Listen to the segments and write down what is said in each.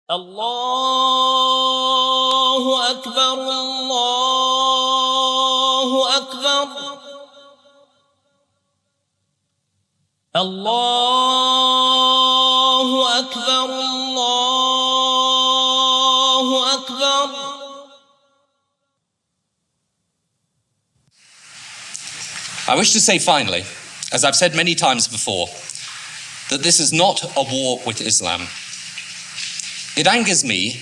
الله أكبر الله أكبر الله أكبر الله أكبر. I wish to say finally, as I've said many times before, that this is not a war with Islam. It angers me,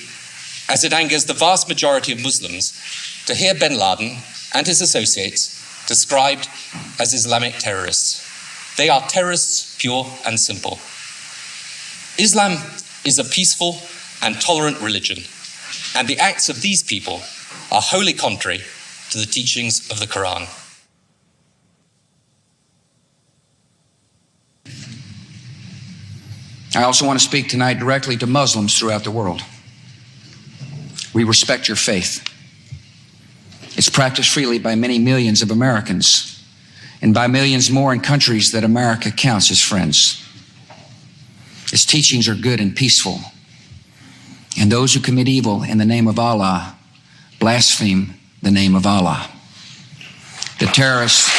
as it angers the vast majority of Muslims, to hear bin Laden and his associates described as Islamic terrorists. They are terrorists, pure and simple. Islam is a peaceful and tolerant religion, and the acts of these people are wholly contrary to the teachings of the Quran. I also want to speak tonight directly to Muslims throughout the world. We respect your faith. It's practiced freely by many millions of Americans and by millions more in countries that America counts as friends. Its teachings are good and peaceful, and those who commit evil in the name of Allah blaspheme the name of Allah. The terrorists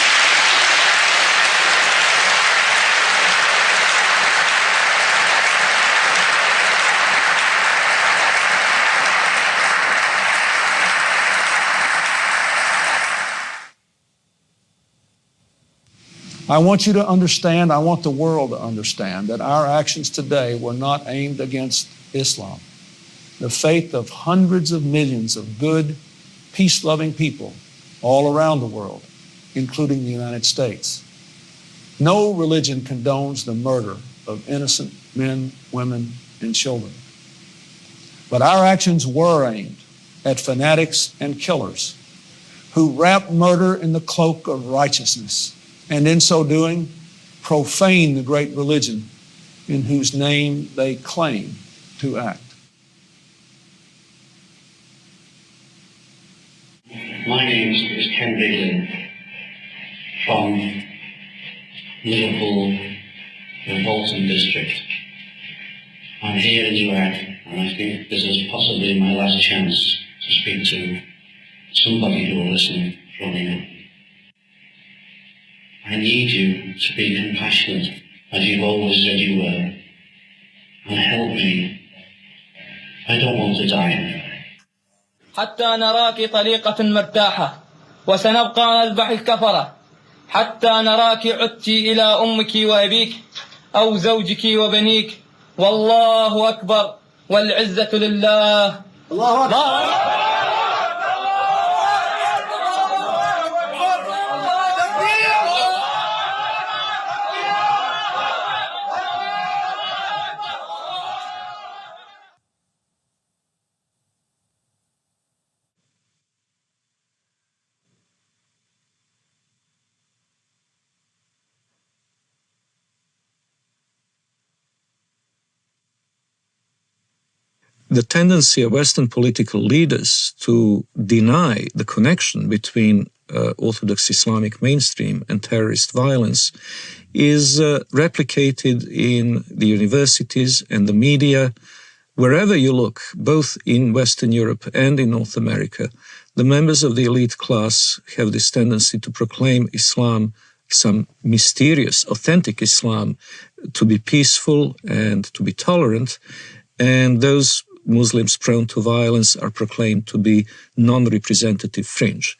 I want you to understand, I want the world to understand that our actions today were not aimed against Islam. The faith of hundreds of millions of good, peace-loving people all around the world, including the United States. No religion condones the murder of innocent men, women, and children. But our actions were aimed at fanatics and killers who wrap murder in the cloak of righteousness, and in so doing, profane the great religion in whose name they claim to act. My name is Ken Biglin from Liverpool, the Bolton district. I'm here in Iraq, and I think this is possibly my last chance to speak to somebody who will listen from you. I need you to be compassionate, as you've always said you were, and help me. I don't want to die. حتى نراك طليقة مرتاحة وسنبقى نذبح الكفرة حتى نراك عدت إلى أمك وأبيك أو زوجك وبنيك والله أكبر والعزة لله. الله أكبر. The tendency of Western political leaders to deny the connection between Orthodox Islamic mainstream and terrorist violence is replicated in the universities and the media. Wherever you look, both in Western Europe and in North America, the members of the elite class have this tendency to proclaim Islam, some mysterious, authentic Islam, to be peaceful and to be tolerant, and those Muslims prone to violence are proclaimed to be non-representative fringe.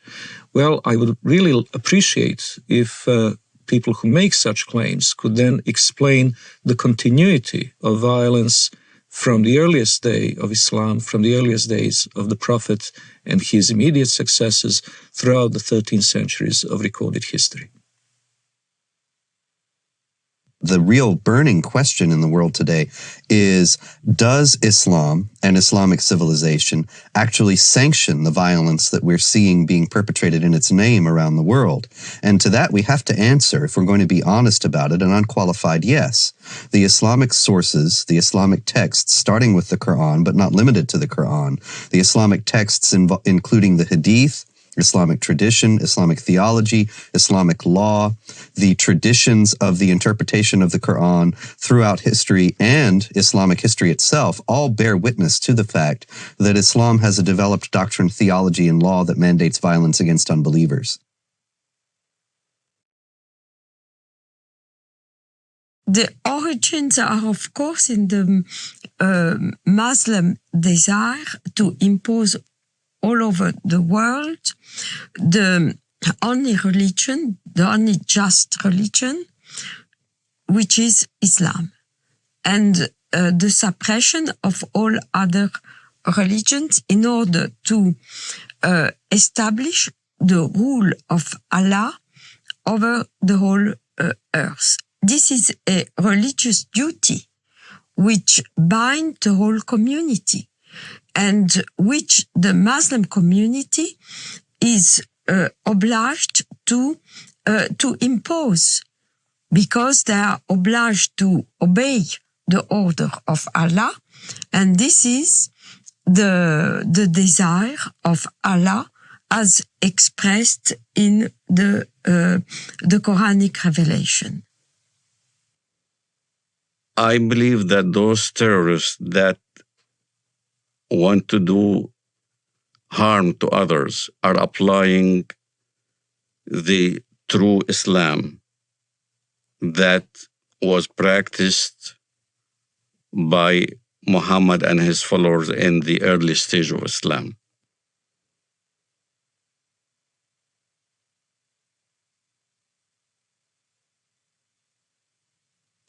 Well, I would really appreciate if people who make such claims could then explain the continuity of violence from the earliest day of Islam, from the earliest days of the Prophet and his immediate successors throughout the 13 centuries of recorded history. The real burning question in the world today is, does Islam and Islamic civilization actually sanction the violence that we're seeing being perpetrated in its name around the world? And to that we have to answer, if we're going to be honest about it, an unqualified yes. The Islamic sources, the Islamic texts, starting with the Quran, but not limited to the Quran, the Islamic texts including the Hadith, Islamic tradition, Islamic theology, Islamic law, the traditions of the interpretation of the Quran throughout history, and Islamic history itself all bear witness to the fact that Islam has a developed doctrine, theology, and law that mandates violence against unbelievers. The origins are, of course, in the Muslim desire to impose all over the world the only religion, the only just religion, which is Islam, and the suppression of all other religions in order to establish the rule of Allah over the whole earth. This is a religious duty which binds the whole community, and which the Muslim community is obliged to impose, because they are obliged to obey the order of Allah, and this is the desire of Allah as expressed in the Quranic revelation. I believe that those terrorists that want to do harm to others are applying the true Islam that was practiced by Muhammad and his followers in the early stage of Islam.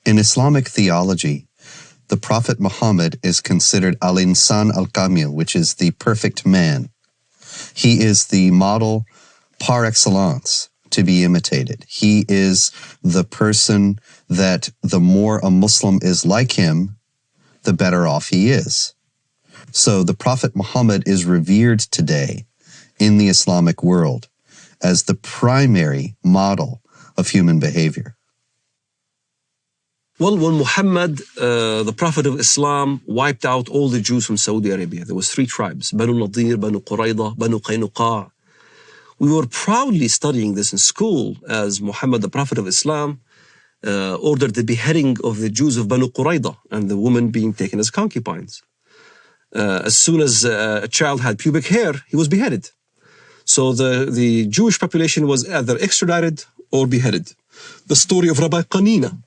In Islamic theology, the Prophet Muhammad is considered al-insan al-kamil, which is the perfect man. He is the model par excellence to be imitated. He is the person that the more a Muslim is like him, the better off he is. So the Prophet Muhammad is revered today in the Islamic world as the primary model of human behavior. Well, when Muhammad, the Prophet of Islam, wiped out all the Jews from Saudi Arabia, there was 3 tribes, Banu Nadir, Banu Qurayda, Banu Qaynuqa. We were proudly studying this in school as Muhammad, the Prophet of Islam, ordered the beheading of the Jews of Banu Qurayda and the women being taken as concubines. As soon as a child had pubic hair, he was beheaded. So the Jewish population was either extradited or beheaded. The story of Rabbi Qanina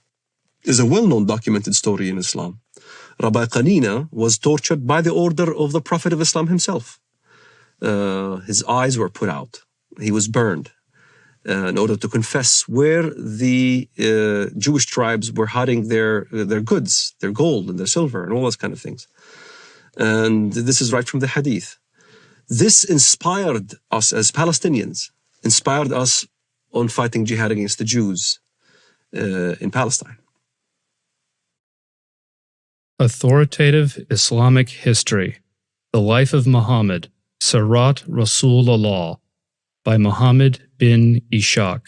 is a well-known documented story in Islam. Rabbi Qanina was tortured by the order of the Prophet of Islam himself. His eyes were put out. He was burned in order to confess where the Jewish tribes were hiding their goods, their gold and their silver and all those kind of things. And this is right from the Hadith. This inspired us as Palestinians, inspired us on fighting jihad against the Jews in Palestine. Authoritative Islamic History, The Life of Muhammad, Sirat Rasulullah, by Muhammad bin Ishaq,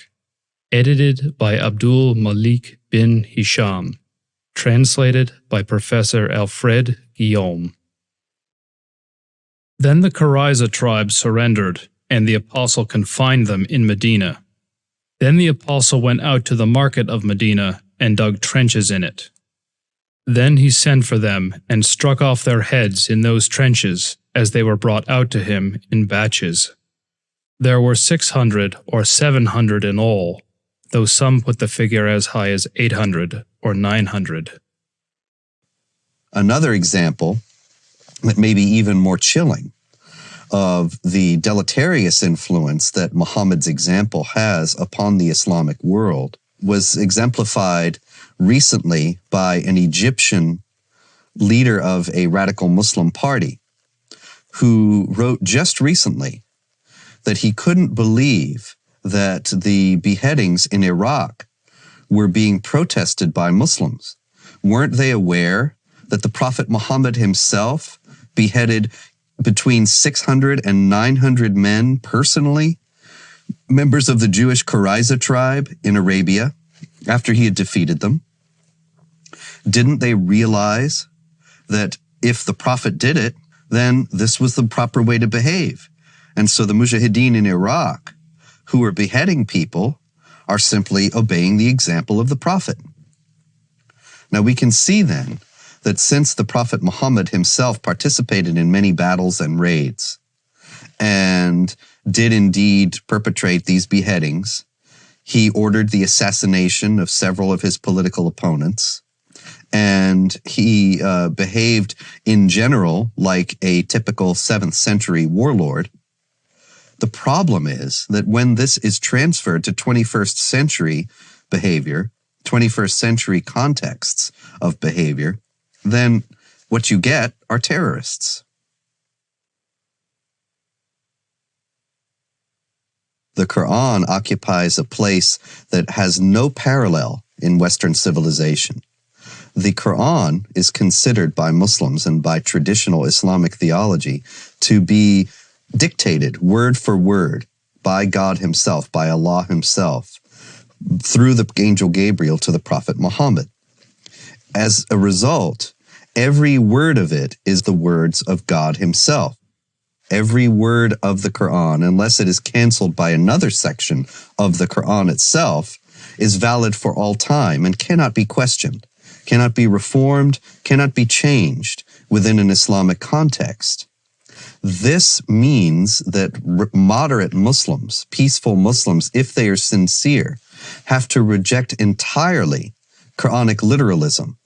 edited by Abdul Malik bin Hisham, translated by Professor Alfred Guillaume. Then the Qurayza tribe surrendered, and the apostle confined them in Medina. Then the apostle went out to the market of Medina and dug trenches in it. Then he sent for them and struck off their heads in those trenches as they were brought out to him in batches. There were 600 or 700 in all, though some put the figure as high as 800 or 900. Another example that may be even more chilling of the deleterious influence that Muhammad's example has upon the Islamic world was exemplified recently by an Egyptian leader of a radical Muslim party who wrote just recently that he couldn't believe that the beheadings in Iraq were being protested by Muslims. Weren't they aware that the Prophet Muhammad himself beheaded between 600 and 900 men personally, members of the Jewish Qurayza tribe in Arabia, after he had defeated them? Didn't they realize that if the Prophet did it, then this was the proper way to behave? And so the mujahideen in Iraq who are beheading people are simply obeying the example of the Prophet. Now we can see then that since the Prophet Muhammad himself participated in many battles and raids and did indeed perpetrate these beheadings, he ordered the assassination of several of his political opponents, and he behaved in general like a typical 7th century warlord. The problem is that when this is transferred to 21st century behavior, 21st century contexts of behavior, then what you get are terrorists. The Quran occupies a place that has no parallel in Western civilization. The Quran is considered by Muslims and by traditional Islamic theology to be dictated word for word by God himself, by Allah himself, through the angel Gabriel to the Prophet Muhammad. As a result, every word of it is the words of God himself. Every word of the Quran, unless it is canceled by another section of the Quran itself, is valid for all time and cannot be questioned, cannot be reformed, cannot be changed within an Islamic context. This means that moderate Muslims, peaceful Muslims, if they are sincere, have to reject entirely Quranic literalism.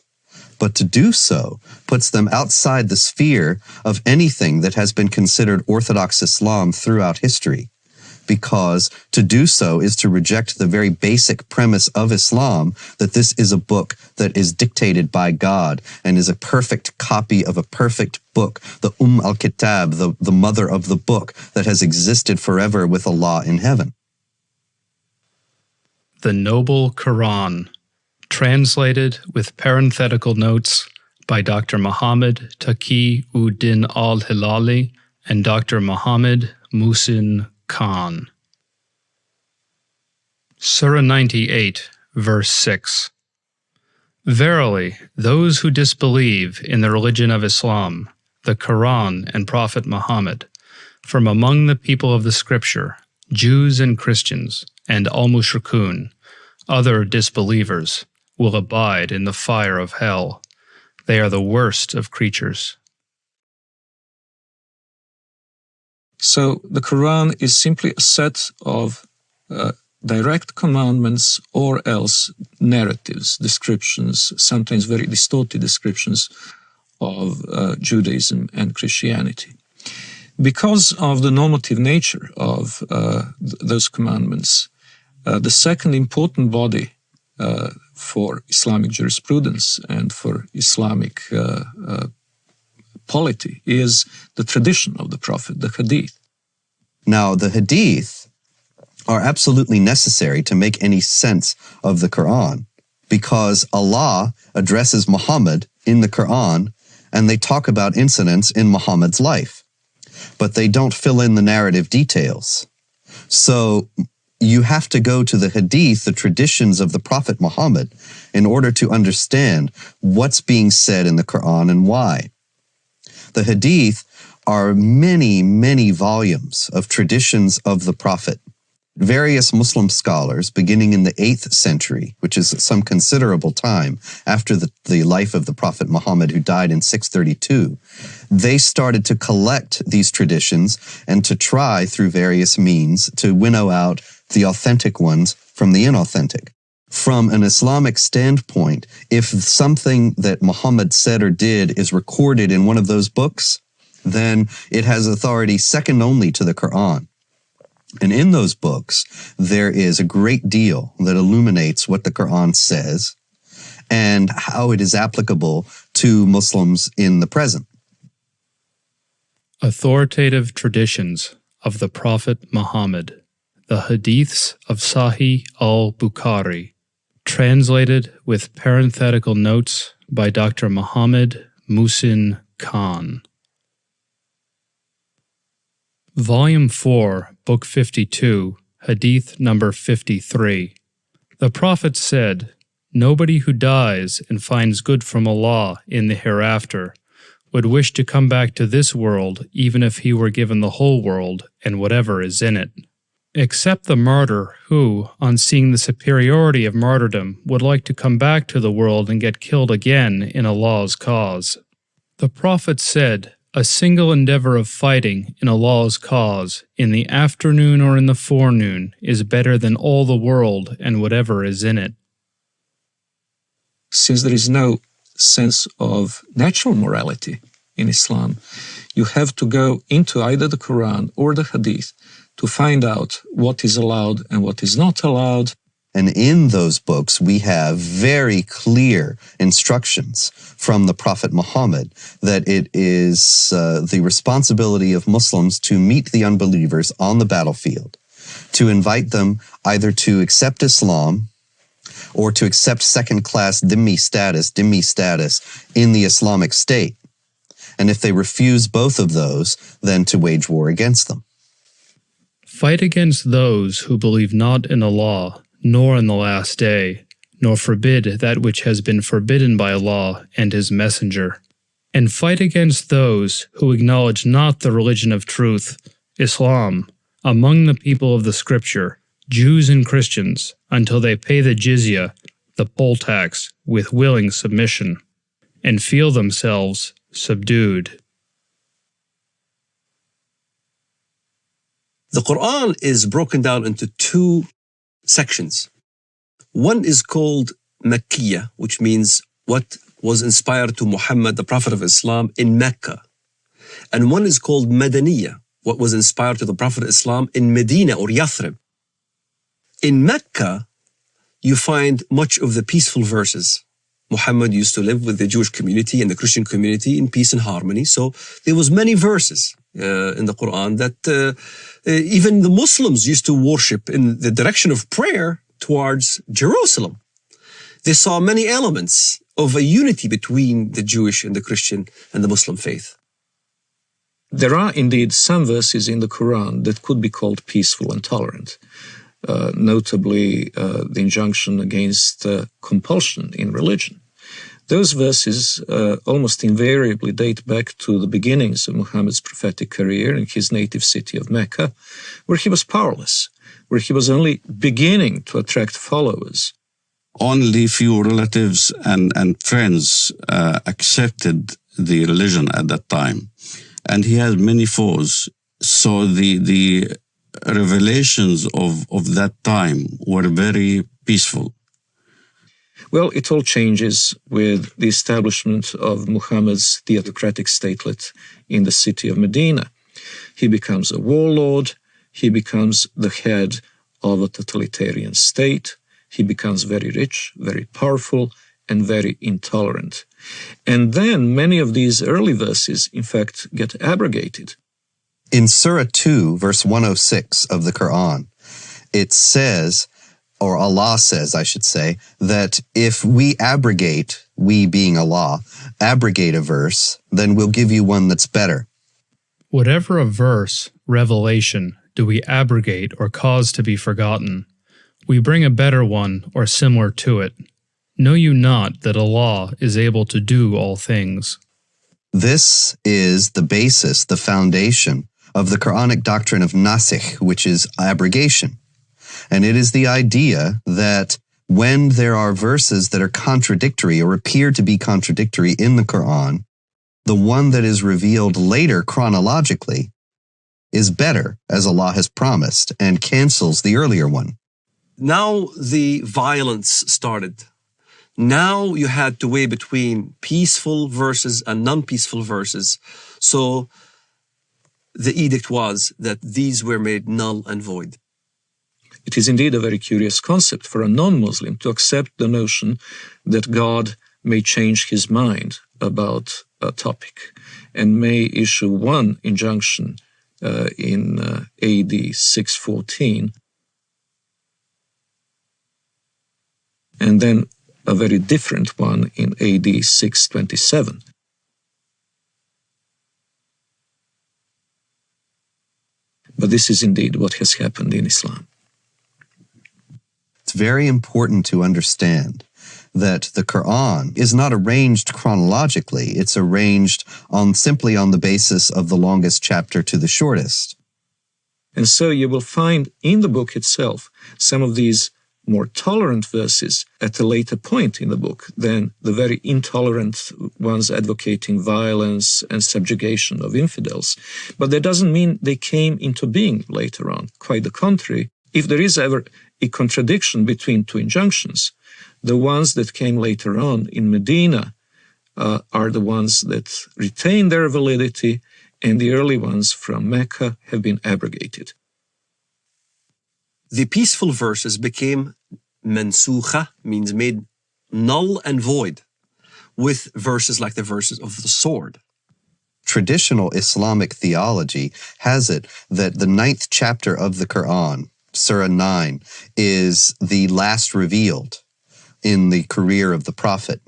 But to do so puts them outside the sphere of anything that has been considered Orthodox Islam throughout history, because to do so is to reject the very basic premise of Islam, that this is a book that is dictated by God and is a perfect copy of a perfect book, the al-Kitab, the mother of the book that has existed forever with Allah in heaven. The Noble Quran, translated with parenthetical notes by Dr. Muhammad Taqi-ud-Din al-Hilali and Dr. Muhammad Muhsin Khan. Surah 98, verse 6. Verily, those who disbelieve in the religion of Islam, the Quran and Prophet Muhammad, from among the people of the Scripture, Jews and Christians, and al-Mushrikun, other disbelievers, will abide in the fire of hell. They are the worst of creatures. So the Quran is simply a set of direct commandments or else narratives, descriptions, sometimes very distorted descriptions of Judaism and Christianity. Because of the normative nature of those commandments, the second important body for Islamic jurisprudence and for Islamic polity is the tradition of the Prophet, the Hadith. Now, the Hadith are absolutely necessary to make any sense of the Quran, because Allah addresses Muhammad in the Quran and they talk about incidents in Muhammad's life, but they don't fill in the narrative details. So you have to go to the Hadith, the traditions of the Prophet Muhammad, in order to understand what's being said in the Quran and why. The Hadith are many, many volumes of traditions of the Prophet. Various Muslim scholars, beginning in the 8th century, which is some considerable time after the life of the Prophet Muhammad, who died in 632, they started to collect these traditions and to try, through various means, to winnow out the authentic ones from the inauthentic. From an Islamic standpoint, if something that Muhammad said or did is recorded in one of those books, then it has authority second only to the Quran. And in those books, there is a great deal that illuminates what the Quran says and how it is applicable to Muslims in the present. Authoritative traditions of the Prophet Muhammad, the Hadiths of Sahih al-Bukhari, translated with parenthetical notes by Dr. Muhammad Muhsin Khan. Volume 4, Book 52, Hadith number 53. The Prophet said, "Nobody who dies and finds good from Allah in the hereafter would wish to come back to this world even if he were given the whole world and whatever is in it. Except the martyr who, on seeing the superiority of martyrdom, would like to come back to the world and get killed again in Allah's cause. The Prophet said, "A single endeavor of fighting in Allah's cause, in the afternoon or in the forenoon, is better than all the world and whatever is in it." Since there is no sense of natural morality in Islam, you have to go into either the Quran or the Hadith to find out what is allowed and what is not allowed. And in those books, we have very clear instructions from the Prophet Muhammad that it is the responsibility of Muslims to meet the unbelievers on the battlefield, to invite them either to accept Islam or to accept second-class dhimmi status in the Islamic State. And if they refuse both of those, then to wage war against them. Fight against those who believe not in Allah, nor in the last day, nor forbid that which has been forbidden by Allah and His Messenger. And fight against those who acknowledge not the religion of truth, Islam, among the people of the Scripture, Jews and Christians, until they pay the jizya, the poll tax, with willing submission, and feel themselves subdued. The Quran is broken down into two sections. One is called Makkiyah, which means what was inspired to Muhammad, the Prophet of Islam, in Mecca. And one is called Madaniyah, what was inspired to the Prophet of Islam in Medina or Yathrib. In Mecca, you find much of the peaceful verses. Muhammad used to live with the Jewish community and the Christian community in peace and harmony. So there was many verses in the Quran that even the Muslims used to worship in the direction of prayer towards Jerusalem. They saw many elements of a unity between the Jewish and the Christian and the Muslim faith. There are indeed some verses in the Quran that could be called peaceful and tolerant. Notably the injunction against compulsion in religion. Those verses almost invariably date back to the beginnings of Muhammad's prophetic career in his native city of Mecca, where he was powerless, where he was only beginning to attract followers. Only few relatives and friends accepted the religion at that time, and he had many foes. So the revelations of that time were very peaceful. Well, it all changes with the establishment of Muhammad's theocratic statelet in the city of Medina. He becomes a warlord, he becomes the head of a totalitarian state, he becomes very rich, very powerful, and very intolerant. And then many of these early verses, in fact, get abrogated. In Surah 2, verse 106 of the Quran, it says, or Allah says, I should say, that if we abrogate, we being Allah, abrogate a verse, then we'll give you one that's better. Whatever a verse, revelation, do we abrogate or cause to be forgotten, we bring a better one or similar to it. Know you not that Allah is able to do all things? This is the basis, the foundation of the Quranic doctrine of nasikh, which is abrogation. And it is the idea that when there are verses that are contradictory or appear to be contradictory in the Quran, the one that is revealed later chronologically is better, as Allah has promised, and cancels the earlier one. Now the violence started. Now you had to weigh between peaceful verses and non-peaceful verses. So the edict was that these were made null and void. It is indeed a very curious concept for a non-Muslim to accept the notion that God may change his mind about a topic and may issue one injunction in AD 614 and then a very different one in AD 627. But this is indeed what has happened in Islam. It's very important to understand that the Quran is not arranged chronologically. It's arranged simply on the basis of the longest chapter to the shortest. And so you will find in the book itself some of these more tolerant verses at a later point in the book than the very intolerant ones advocating violence and subjugation of infidels. But that doesn't mean they came into being later on. Quite the contrary. If there is ever a contradiction between two injunctions, the ones that came later on in Medina are the ones that retain their validity, and the early ones from Mecca have been abrogated. The peaceful verses became mansukha, means made null and void, with verses like the verses of the sword. Traditional Islamic theology has it that the 9th chapter of the Quran, Surah 9, is the last revealed in the career of the Prophet.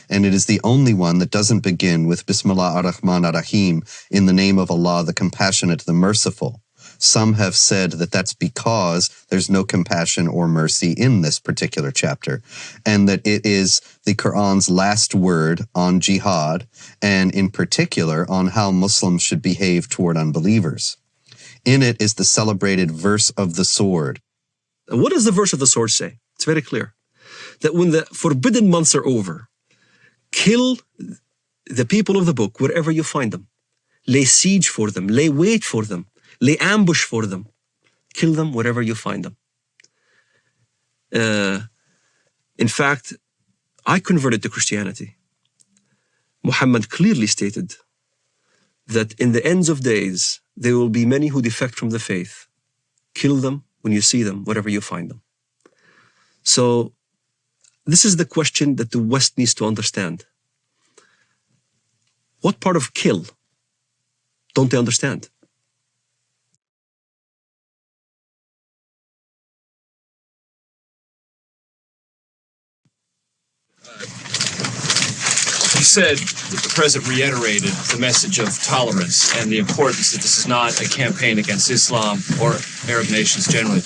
And it is the only one that doesn't begin with Bismillah ar-Rahman ar-Rahim, in the name of Allah, the Compassionate, the Merciful. Some have said that that's because there's no compassion or mercy in this particular chapter, and that it is the Quran's last word on jihad, and in particular on how Muslims should behave toward unbelievers. In it is the celebrated verse of the sword. What does the verse of the sword say? It's very clear. That when the forbidden months are over, kill the people of the book wherever you find them. Lay siege for them. Lay wait for them. Lay ambush for them. Kill them wherever you find them. In fact, I converted to Christianity. Muhammad clearly stated that in the ends of days, there will be many who defect from the faith. Kill them when you see them, wherever you find them. So, this is the question that the West needs to understand. What part of kill don't they understand? You said that the President reiterated the message of tolerance and the importance that this is not a campaign against Islam or Arab nations generally.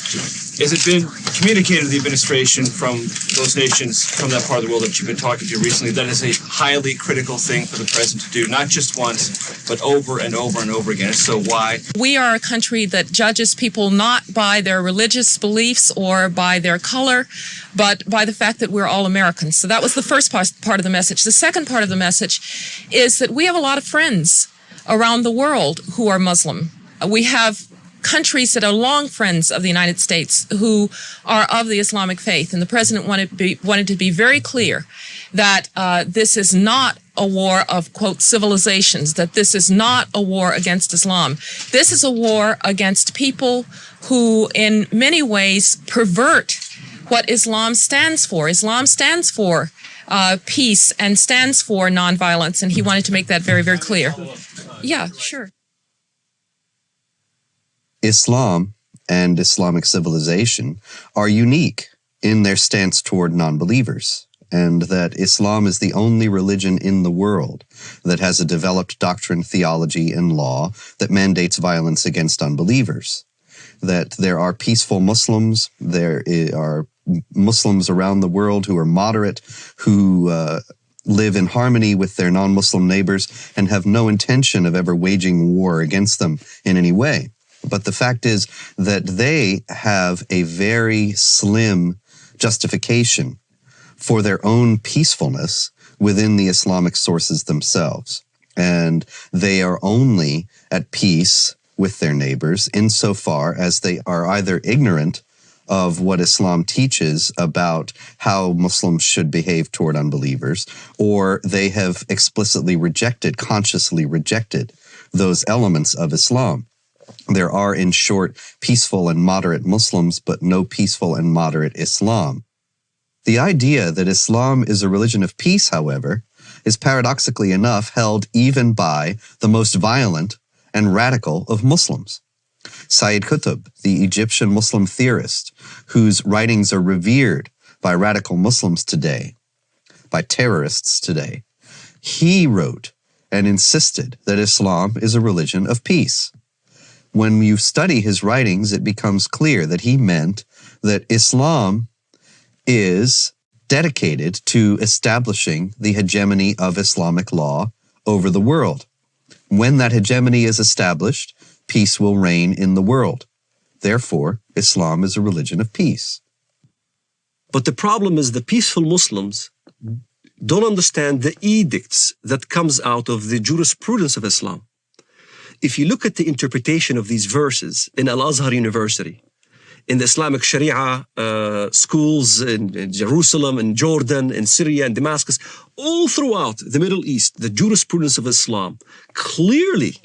Has it been communicated to the administration from those nations, from that part of the world that you've been talking to recently, that is a highly critical thing for the President to do, not just once, but over and over and over again? So why? We are a country that judges people not by their religious beliefs or by their color, but by the fact that we're all Americans. So that was the first part of the message. The second part of the message is that we have a lot of friends around the world who are Muslim. We have countries that are long friends of the United States who are of the Islamic faith. And the President wanted to be very clear that this is not a war of, quote, civilizations, that this is not a war against Islam. This is a war against people who in many ways pervert what Islam stands for. Islam stands for peace and stands for nonviolence, and he wanted to make that very, very clear. Yeah, sure. Islam and Islamic civilization are unique in their stance toward non-believers, and that Islam is the only religion in the world that has a developed doctrine, theology, and law that mandates violence against unbelievers. That there are peaceful Muslims, there are Muslims around the world who are moderate, who live in harmony with their non-Muslim neighbors and have no intention of ever waging war against them in any way. But the fact is that they have a very slim justification for their own peacefulness within the Islamic sources themselves. And they are only at peace with their neighbors insofar as they are either ignorant of what Islam teaches about how Muslims should behave toward unbelievers, or they have explicitly rejected, consciously rejected those elements of Islam. There are, in short, peaceful and moderate Muslims, but no peaceful and moderate Islam. The idea that Islam is a religion of peace, however, is paradoxically enough held even by the most violent and radical of Muslims. Sayyid Qutb, the Egyptian Muslim theorist, whose writings are revered by radical Muslims today, by terrorists today, he wrote and insisted that Islam is a religion of peace. When you study his writings, it becomes clear that he meant that Islam is dedicated to establishing the hegemony of Islamic law over the world. When that hegemony is established, peace will reign in the world. Therefore, Islam is a religion of peace. But the problem is the peaceful Muslims don't understand the edicts that comes out of the jurisprudence of Islam. If you look at the interpretation of these verses in Al-Azhar University, in the Islamic Sharia schools in Jerusalem, in Jordan, in Syria, and Damascus, all throughout the Middle East, the jurisprudence of Islam clearly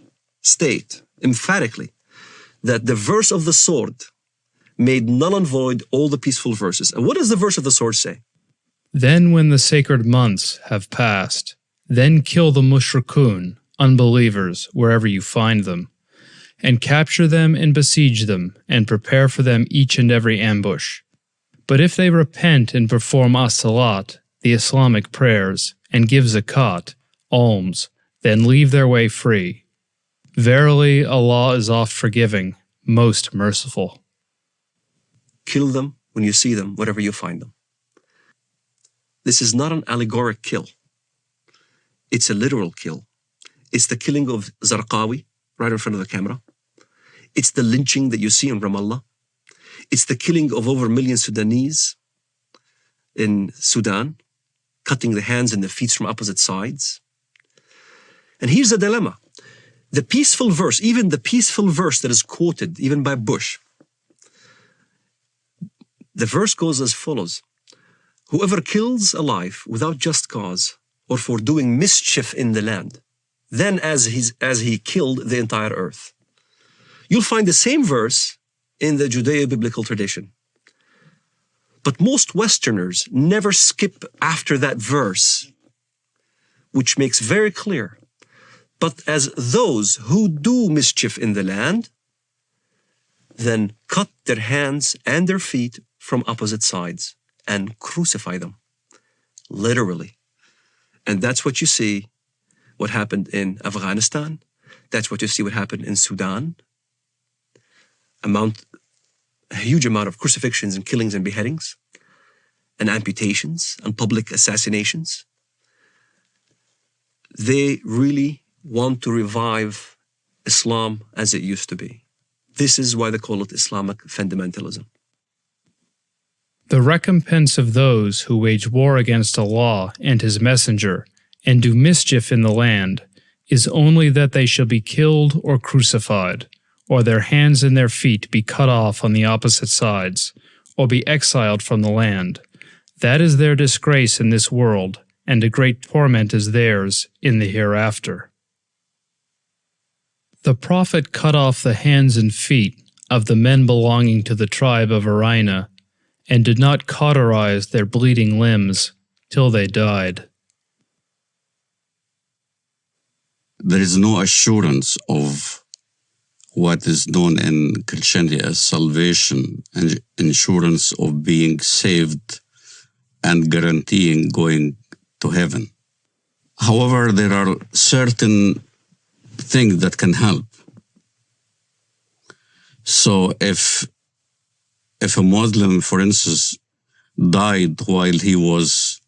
state, emphatically, that the verse of the sword made null and void all the peaceful verses. And what does the verse of the sword say? Then when the sacred months have passed, then kill the mushrikun, unbelievers, wherever you find them, and capture them and besiege them, and prepare for them each and every ambush. But if they repent and perform as-salat, the Islamic prayers, and give zakat, alms, then leave their way free. Verily, Allah is oft forgiving, most merciful. Kill them when you see them, wherever you find them. This is not an allegoric kill. It's a literal kill. It's the killing of Zarqawi right in front of the camera. It's the lynching that you see in Ramallah. It's the killing of over a million Sudanese in Sudan, cutting the hands and the feet from opposite sides. And here's the dilemma. The peaceful verse, even the peaceful verse that is quoted, even by Bush, the verse goes as follows. Whoever kills a life without just cause or for doing mischief in the land, then as he killed the entire earth. You'll find the same verse in the Judeo-biblical tradition. But most Westerners never skip after that verse, which makes very clear. But as those who do mischief in the land, then cut their hands and their feet from opposite sides and crucify them, literally. And that's what you see, what happened in Afghanistan. That's what you see what happened in Sudan. A huge amount of crucifixions and killings and beheadings and amputations and public assassinations. They really want to revive Islam as it used to be. This is why they call it Islamic fundamentalism. The recompense of those who wage war against Allah and His Messenger and do mischief in the land is only that they shall be killed or crucified, or their hands and their feet be cut off on the opposite sides, or be exiled from the land. That is their disgrace in this world, and a great torment is theirs in the hereafter. The Prophet cut off the hands and feet of the men belonging to the tribe of Arina, and did not cauterize their bleeding limbs till they died. There is no assurance of what is known in Christianity as salvation and insurance of being saved and guaranteeing going to heaven. However, there are certain things that can help. So if a Muslim, for instance, died while he was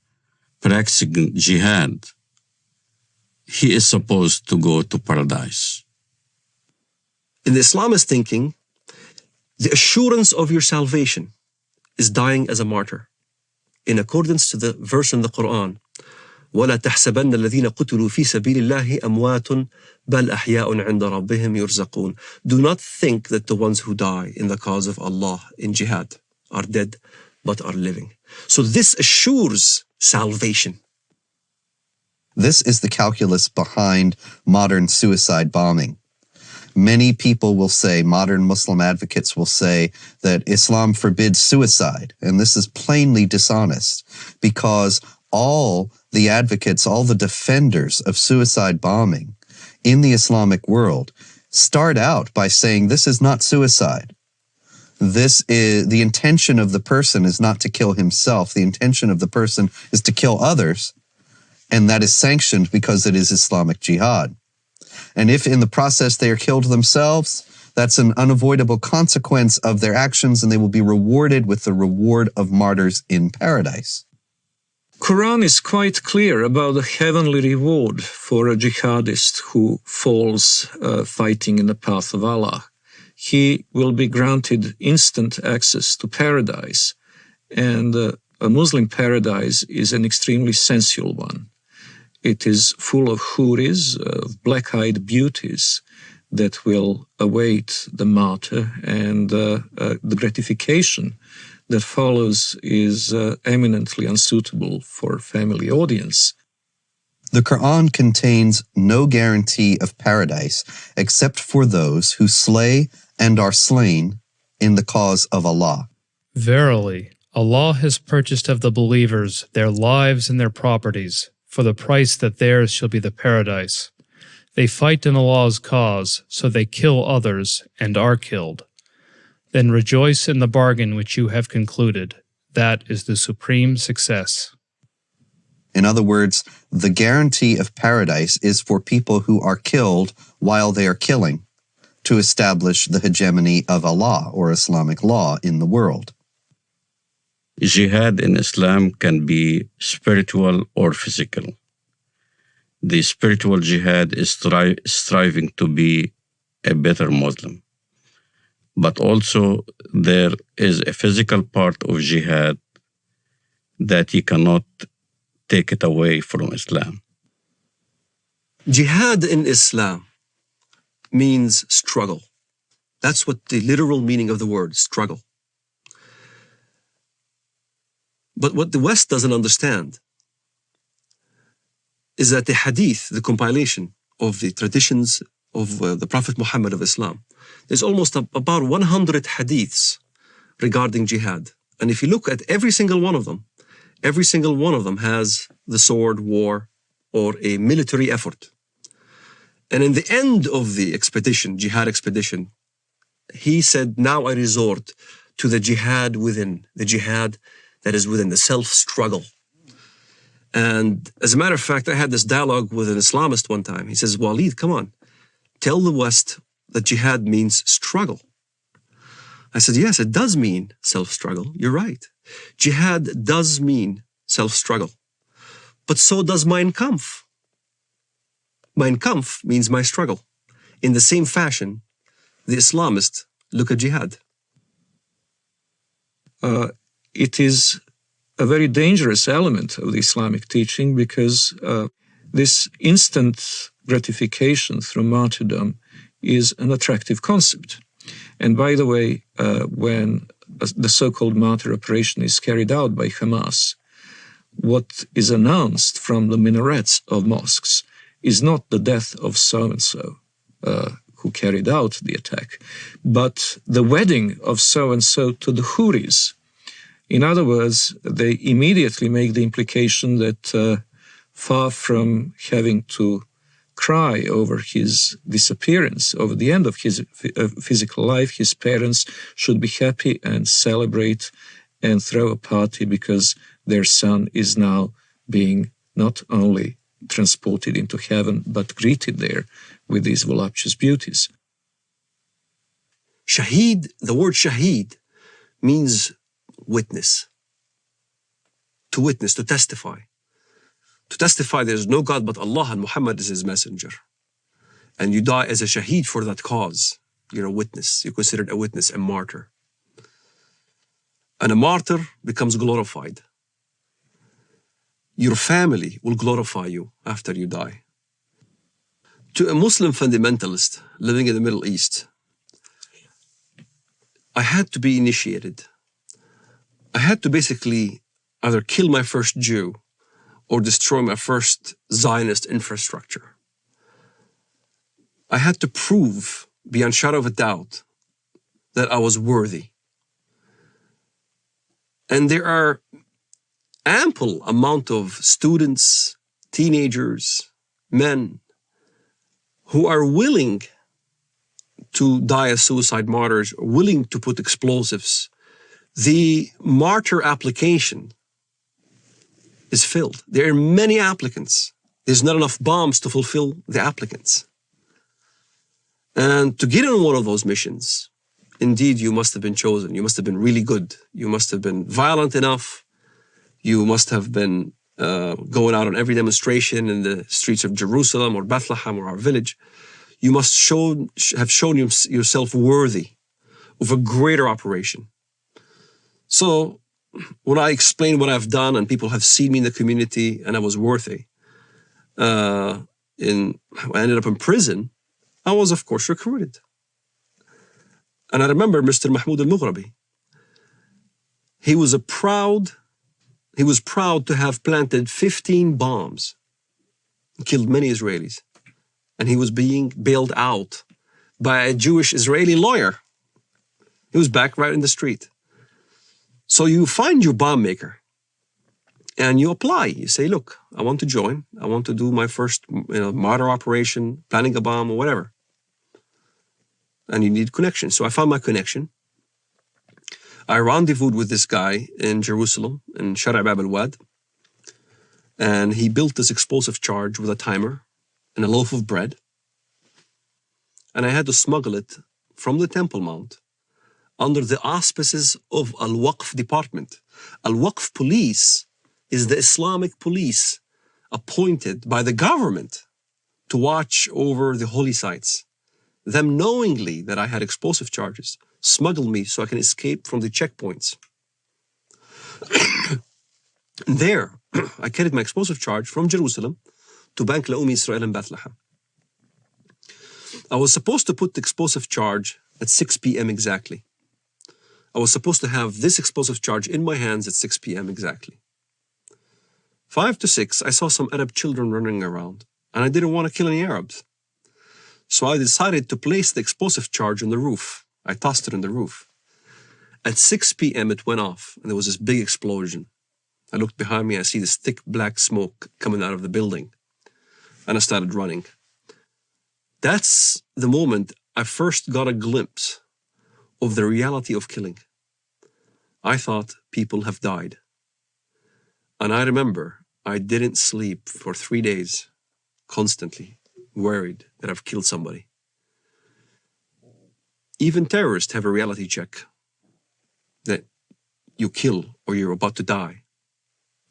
practicing jihad, he is supposed to go to paradise. In the Islamist thinking, the assurance of your salvation is dying as a martyr. In accordance to the verse in the Quran, وَلَا تَحْسَبَنَّ الَّذِينَ قُتِلُوا فِي سَبِيلِ اللَّهِ أَمْوَاتٌ بَلْ أَحْيَاءٌ عِنْدَ رَبِّهِمْ يُرْزَقُونَ. Do not think that the ones who die in the cause of Allah in jihad are dead, but are living. So this assures salvation. This is the calculus behind modern suicide bombing. Many people will say, modern Muslim advocates will say, that Islam forbids suicide, and this is plainly dishonest, because all the advocates, all the defenders of suicide bombing in the Islamic world start out by saying this is not suicide. This is the intention of the person is not to kill himself. The intention of the person is to kill others, and that is sanctioned because it is Islamic jihad. And if in the process they are killed themselves, that's an unavoidable consequence of their actions, and they will be rewarded with the reward of martyrs in paradise. Quran is quite clear about the heavenly reward for a jihadist who falls fighting in the path of Allah. He will be granted instant access to paradise, and a Muslim paradise is an extremely sensual one. It is full of huris, of black-eyed beauties that will await the martyr, and the gratification that follows is eminently unsuitable for family audience. The Quran contains no guarantee of paradise except for those who slay and are slain in the cause of Allah. Verily, Allah has purchased of the believers their lives and their properties, for the price that theirs shall be the paradise. They fight in Allah's cause, so they kill others and are killed. Then rejoice in the bargain which you have concluded. That is the supreme success. In other words, the guarantee of paradise is for people who are killed while they are killing, to establish the hegemony of Allah or Islamic law in the world. Jihad in Islam can be spiritual or physical. The spiritual jihad is striving to be a better Muslim. But also there is a physical part of jihad that you cannot take it away from Islam. Jihad in Islam means struggle. That's what the literal meaning of the word, struggle. But what the West doesn't understand is that the hadith, the compilation of the traditions of the Prophet Muhammad of Islam, there's almost about 100 hadiths regarding jihad. And if you look at every single one of them has the sword, war, or a military effort. And in the end of the expedition, jihad expedition, he said, now I resort to the jihad within, the jihad that is within the self-struggle. And as a matter of fact, I had this dialogue with an Islamist one time. He says, Walid, come on, tell the West that jihad means struggle. I said, yes, it does mean self-struggle. You're right. Jihad does mean self-struggle. But so does Mein Kampf. Mein Kampf means my struggle. In the same fashion, the Islamists look at jihad. It is a very dangerous element of the Islamic teaching because this instant gratification through martyrdom is an attractive concept. And by the way, when the so-called martyr operation is carried out by Hamas, what is announced from the minarets of mosques is not the death of so-and-so who carried out the attack, but the wedding of so-and-so to the Huris. In other words, they immediately make the implication that far from having to cry over his disappearance, over the end of his physical life, his parents should be happy and celebrate and throw a party because their son is now being not only transported into heaven, but greeted there with these voluptuous beauties. Shaheed, the word shaheed means witness. To witness, to testify. To testify there is no God but Allah and Muhammad is his messenger. And you die as a shaheed for that cause. You're a witness. You're considered a witness, a martyr. And a martyr becomes glorified. Your family will glorify you after you die. To a Muslim fundamentalist living in the Middle East, I had to be initiated. I had to basically either kill my first Jew or destroy my first Zionist infrastructure. I had to prove, beyond shadow of a doubt, that I was worthy. And there are ample amount of students, teenagers, men who are willing to die as suicide martyrs, willing to put explosives. The martyr application is filled. There are many applicants. There's not enough bombs to fulfill the applicants. And to get on one of those missions, indeed, you must have been chosen. You must have been really good. You must have been violent enough. You must have been going out on every demonstration in the streets of Jerusalem or Bethlehem or our village. You must have shown yourself worthy of a greater operation. So when I explain what I've done and people have seen me in the community and I was worthy, I ended up in prison, I was of course recruited. And I remember Mr. Mahmoud Al-Araby. He was proud to have planted 15 bombs, killed many Israelis. And he was being bailed out by a Jewish Israeli lawyer. He was back right in the street. So you find your bomb maker and you apply. You say, look, I want to join. I want to do my first martyr operation, planning a bomb or whatever. And you need connection. So I found my connection. I rendezvoused with this guy in Jerusalem, in Shara' Bab al-Wad. And he built this explosive charge with a timer and a loaf of bread. And I had to smuggle it from the Temple Mount under the auspices of Al-Waqf department. Al-Waqf police is the Islamic police appointed by the government to watch over the holy sites. Them knowingly that I had explosive charges smuggled me so I can escape from the checkpoints. And there, I carried my explosive charge from Jerusalem to Bank Leumi Israel in Bethlehem. I was supposed to put the explosive charge at 6 p.m. exactly. I was supposed to have this explosive charge in my hands at 6 p.m. exactly. 5 to 6, I saw some Arab children running around, and I didn't want to kill any Arabs. So I decided to place the explosive charge on the roof. I tossed it on the roof. At 6 p.m. it went off, and there was this big explosion. I looked behind me, I see this thick black smoke coming out of the building, and I started running. That's the moment I first got a glimpse of the reality of killing. I thought people have died. And I remember I didn't sleep for 3 days, constantly worried that I've killed somebody. Even terrorists have a reality check that you kill or you're about to die.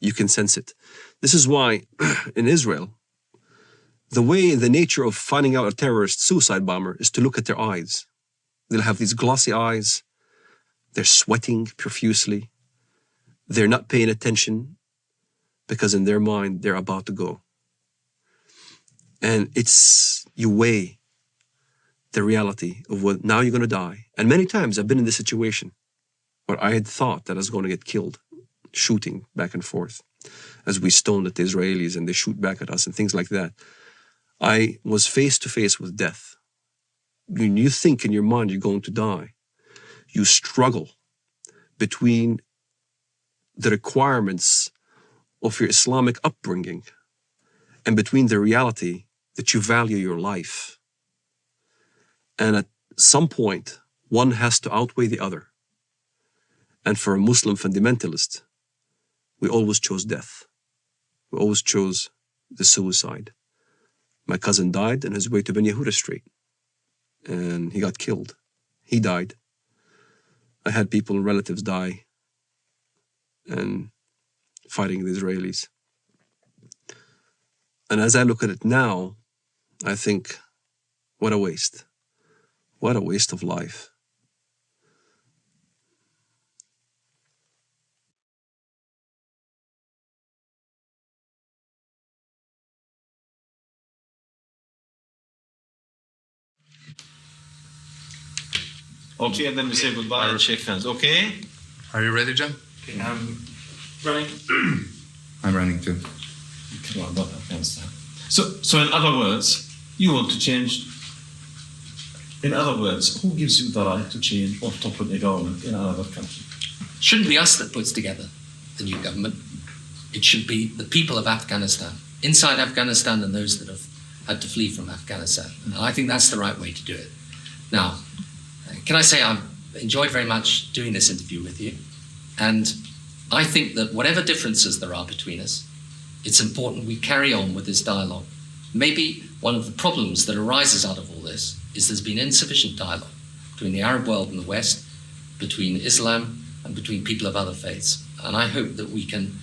You can sense it. This is why in Israel, the nature of finding out a terrorist suicide bomber is to look at their eyes. They'll have these glossy eyes. They're sweating profusely. They're not paying attention because in their mind, they're about to go. And you weigh the reality of what now you're going to die. And many times I've been in this situation where I had thought that I was going to get killed, shooting back and forth as we stoned at the Israelis and they shoot back at us and things like that. I was face to face with death. When you think in your mind you're going to die, you struggle between the requirements of your Islamic upbringing and between the reality that you value your life. And at some point, one has to outweigh the other. And for a Muslim fundamentalist, we always chose death. We always chose the suicide. My cousin died on his way to Ben Yehuda Street, and he got killed. He died. I had people, relatives die, and fighting the Israelis. And as I look at it now, I think, what a waste. What a waste of life. Okay, and then we say goodbye and shake hands. Okay? Are you ready, John? Okay, I'm running. I'm running too. Well, not Afghanistan. So in other words, you want to change. In other words, who gives you the right to change or topple a government in another country? It shouldn't be us that puts together the new government. It should be the people of Afghanistan, inside Afghanistan and those that have had to flee from Afghanistan. And I think that's the right way to do it. Now, can I say I've enjoyed very much doing this interview with you. And I think that whatever differences there are between us, it's important we carry on with this dialogue. Maybe one of the problems that arises out of all this is there's been insufficient dialogue between the Arab world and the West, between Islam and between people of other faiths. And I hope that we can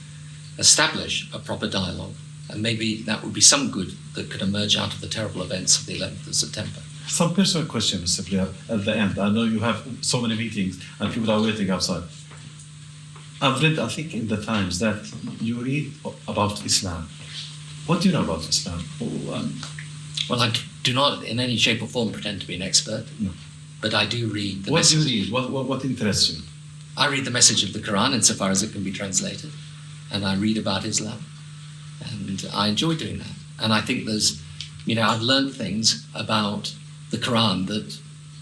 establish a proper dialogue. And maybe that would be some good that could emerge out of the terrible events of the 11th of September. Some personal question, Mr. Blair, at the end. I know you have so many meetings and people are waiting outside. I've read, I think, in the Times that you read about Islam. What do you know about Islam? Well, I do not in any shape or form pretend to be an expert, no. But I do read the What message. do you read? What interests you? I read the message of the Quran insofar as it can be translated, and I read about Islam, and I enjoy doing that. And I think there's, I've learned things about the Quran that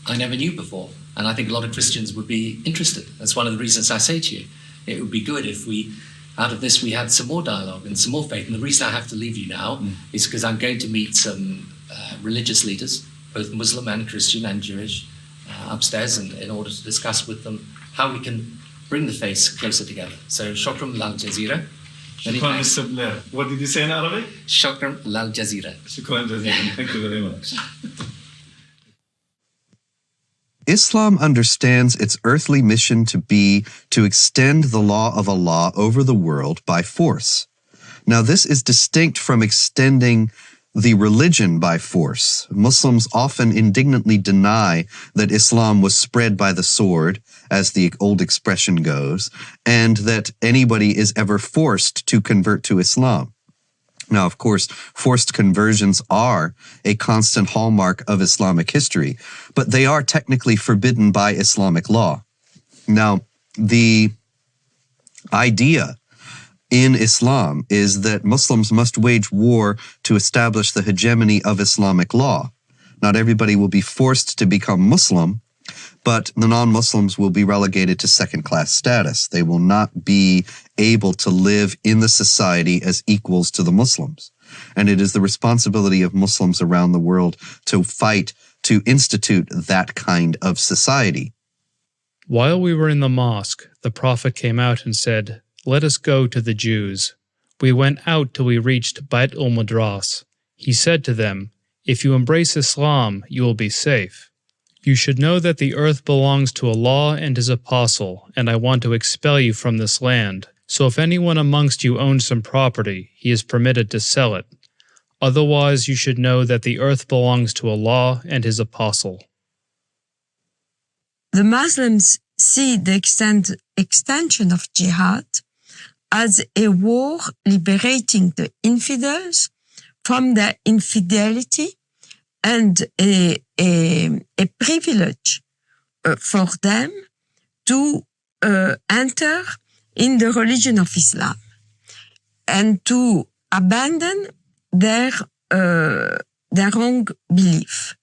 I never knew before, and I think a lot of Christians would be interested. That's one of the reasons I say to you, it would be good if out of this we had some more dialogue and some more faith. And the reason I have to leave you now is because I'm going to meet some religious leaders, both Muslim and Christian and Jewish, upstairs, and in order to discuss with them how we can bring the faiths closer together. So, shukran lal jazira. Shukran, Mr. Blair. What did you say in Arabic? Shukran lal jazira. Shukran jazeelan. Thank you very much. Islam understands its earthly mission to be to extend the law of Allah over the world by force. Now, this is distinct from extending the religion by force. Muslims often indignantly deny that Islam was spread by the sword, as the old expression goes, and that anybody is ever forced to convert to Islam. Now, of course, forced conversions are a constant hallmark of Islamic history, but they are technically forbidden by Islamic law. Now, the idea in Islam is that Muslims must wage war to establish the hegemony of Islamic law. Not everybody will be forced to become Muslim, but the non-Muslims will be relegated to second-class status. They will not be able to live in the society as equals to the Muslims. And it is the responsibility of Muslims around the world to fight to institute that kind of society. While we were in the mosque, the Prophet came out and said, "Let us go to the Jews." We went out till we reached Bait al-Madras. He said to them, "If you embrace Islam, you will be safe. You should know that the earth belongs to Allah and His Apostle, and I want to expel you from this land. So if anyone amongst you owns some property, he is permitted to sell it. Otherwise, you should know that the earth belongs to Allah and His Apostle." The Muslims see the extension of jihad as a war liberating the infidels from their infidelity and a privilege for them to enter in the religion of Islam and to abandon their wrong belief.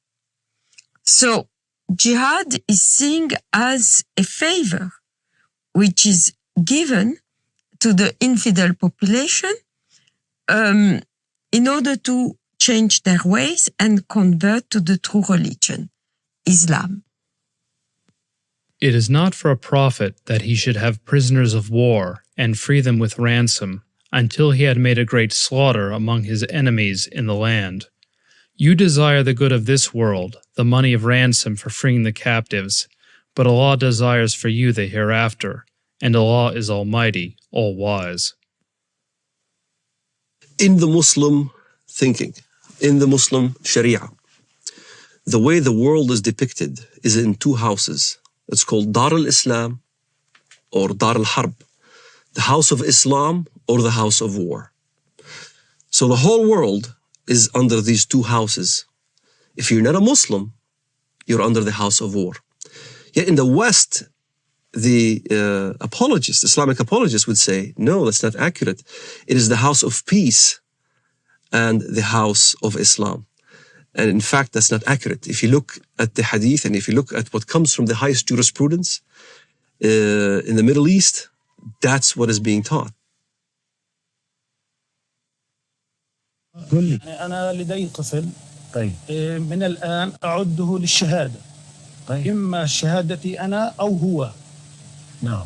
So jihad is seen as a favor which is given to the infidel population in order to change their ways and convert to the true religion, Islam. It is not for a prophet that he should have prisoners of war and free them with ransom until he had made a great slaughter among his enemies in the land. You desire the good of this world, the money of ransom for freeing the captives, but Allah desires for you the hereafter, and Allah is Almighty, All-Wise. In the Muslim thinking, in the Muslim Sharia, the way the world is depicted is in two houses. It's called Dar al-Islam or Dar al-Harb, the house of Islam or the house of war. So the whole world is under these two houses. If you're not a Muslim, you're under the house of war. Yet in the West, the apologists, Islamic apologists would say, no, that's not accurate. It is the house of peace and the house of Islam. And in fact, that's not accurate. If you look at the hadith and if you look at what comes from the highest jurisprudence in the Middle East, that's what is being taught. أنا لدي طفل من الآن أعده للشهادة إما شهادتي أنا أو هو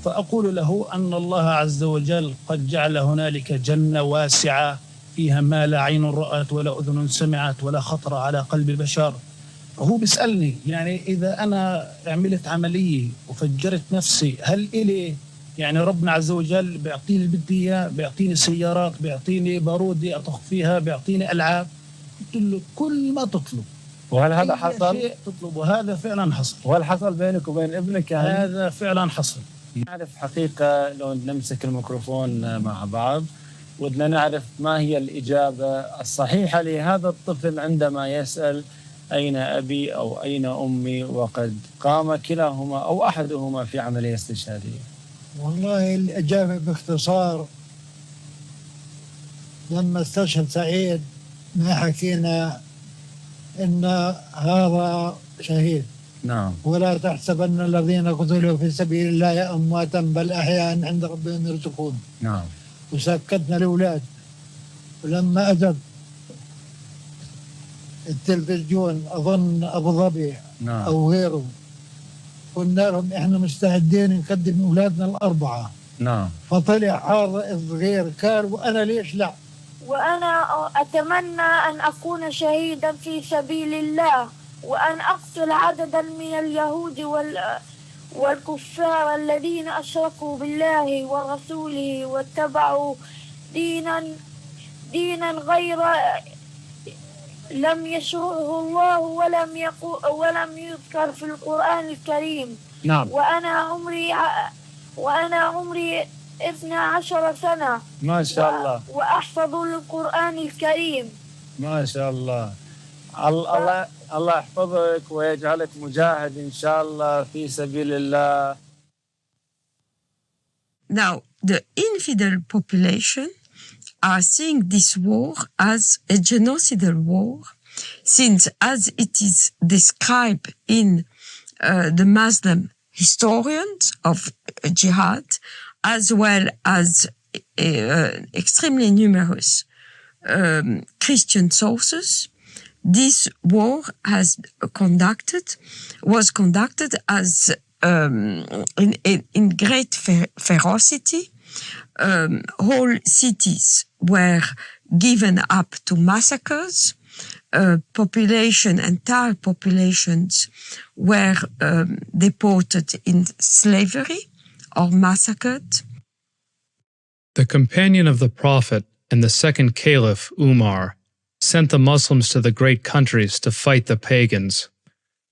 فأقول له أن الله عز وجل قد جعل هنالك جنة واسعة فيها ما لا عين رأت ولا أذن سمعت ولا خطر على قلب بشر. وهو بيسألني يعني إذا أنا عملت عملية وفجرت نفسي هل إلي يعني ربنا عز وجل بيعطيني اللي بدي إياه، بيعطيني سيارات، بيعطيني بارودي أطخ فيها، بيعطيني ألعاب. قلت له كل ما تطلب. وهل هذا حصل؟ شيء تطلب، وهذا فعلا حصل. وهل حصل بينك وبين ابنك يعني؟ هذا فعلا حصل. نعرف حقيقة لو نمسك الميكروفون مع بعض ودنا نعرف ما هي الإجابة الصحيحة لهذا الطفل عندما يسأل أين أبي أو أين أمي وقد قام كلاهما أو أحدهما في عملية استشهادية. والله الإجابة باختصار لما استشهد سعيد ما حكينا إن هذا شهيد. نعم. ولا تحسبن الذين قتلوا في سبيل الله أمواتا بل أحياء عند ربهم يرزقون. نعم. وسكتنا الأولاد. ولما أجت التلفزيون أظن أبو ظبي نعم. أو غيره قلنا لهم إحنا مستعدين نقدم أولادنا الأربعة. نعم. فطلع هذا الصغير قال وأنا ليش لا؟ وأنا أتمنى أن أكون شهيدا في سبيل الله وأن أقتل عددا من اليهود والكفار الذين أشركوا بالله ورسوله واتبعوا دينا غير لم يشرعه الله ولم يذكر في القرآن الكريم. نعم. وأنا عمري 12 سنة. ما شاء الله. وأحفظ القرآن الكريم. ما شاء الله. الله يحفظك ويجعلك مجاهد إن شاء الله في سبيل الله. Now, the infidel population are seeing this war as a genocidal war, since as it is described in the Muslim historians of Jihad, as well as extremely numerous Christian sources, this war was conducted as in great ferocity. Whole cities were given up to massacres. Entire populations were deported in slavery or massacred. The companion of the Prophet and the second Caliph, Umar, sent the Muslims to the great countries to fight the pagans.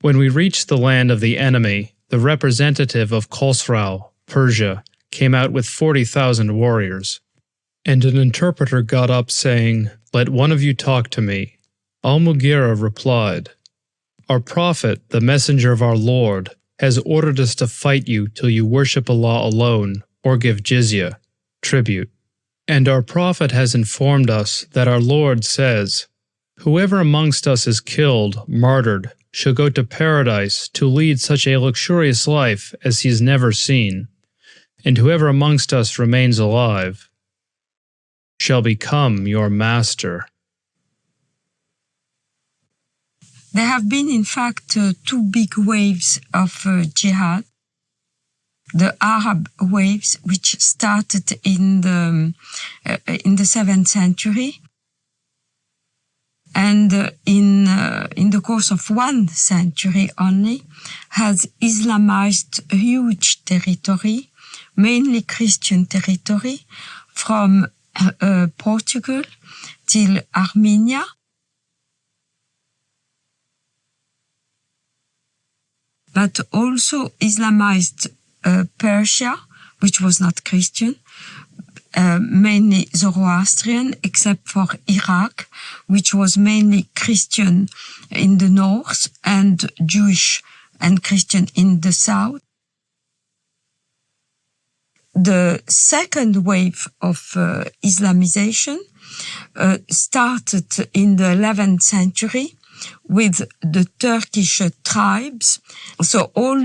When we reached the land of the enemy, the representative of Khosrau, Persia, came out with 40,000 warriors. And an interpreter got up saying, "Let one of you talk to me." Al-Mughira replied, "Our Prophet, the messenger of our Lord, has ordered us to fight you till you worship Allah alone or give jizya, tribute. And our Prophet has informed us that our Lord says, 'Whoever amongst us is killed, martyred, shall go to paradise to lead such a luxurious life as he has never seen. And whoever amongst us remains alive shall become your master.'" There have been, in fact, two big waves of jihad. The Arab waves, which started in the 7th century, and in the course of 1 century only, has Islamized a huge territory, mainly Christian territory, from Portugal till Armenia. But also Islamized Persia, which was not Christian, mainly Zoroastrian, except for Iraq, which was mainly Christian in the north and Jewish and Christian in the south. The second wave of Islamization started in the 11th century with the Turkish tribes. So all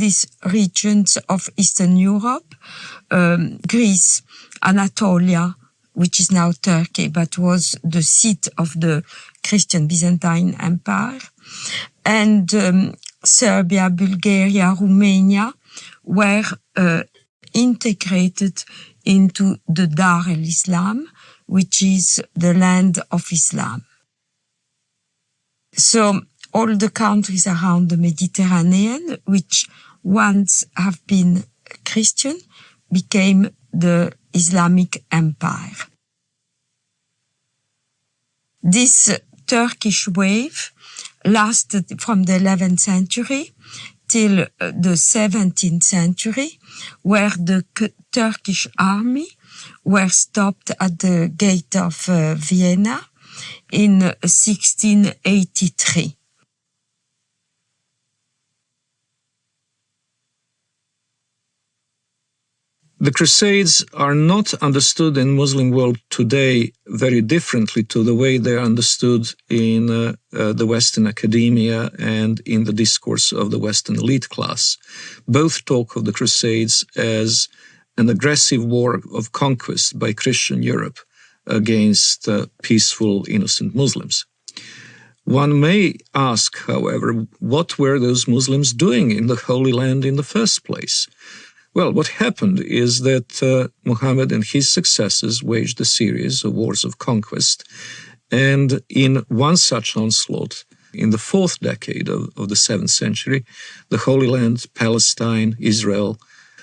these regions of Eastern Europe, Greece, Anatolia, which is now Turkey, but was the seat of the Christian Byzantine Empire, and Serbia, Bulgaria, Romania were integrated into the Dar al-Islam, which is the land of Islam. So all the countries around the Mediterranean, which once have been Christian, became the Islamic Empire. This Turkish wave lasted from the 11th century till the 17th century, where the Turkish army were stopped at the gate of Vienna in 1683. The Crusades are not understood in Muslim world today very differently to the way they are understood in the Western academia and in the discourse of the Western elite class. Both talk of the Crusades as an aggressive war of conquest by Christian Europe against peaceful, innocent Muslims. One may ask, however, what were those Muslims doing in the Holy Land in the first place? Well, what happened is that Muhammad and his successors waged a series of wars of conquest, and in one such onslaught, in the fourth decade of the 7th century, the Holy Land, Palestine, Israel,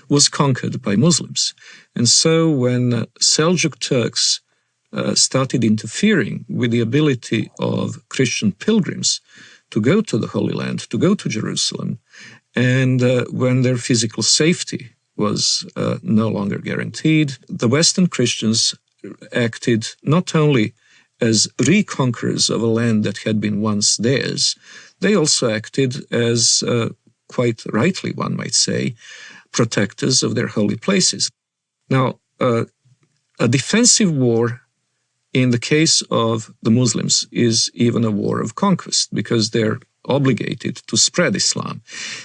was conquered by Muslims. And so when Seljuk Turks started interfering with the ability of Christian pilgrims to go to the Holy Land, to go to Jerusalem, and when their physical safety was no longer guaranteed, the Western Christians acted not only as reconquerors of a land that had been once theirs, they also acted as, quite rightly one might say, protectors of their holy places. Now, a defensive war in the case of the Muslims is even a war of conquest because they're obligated to spread Islam.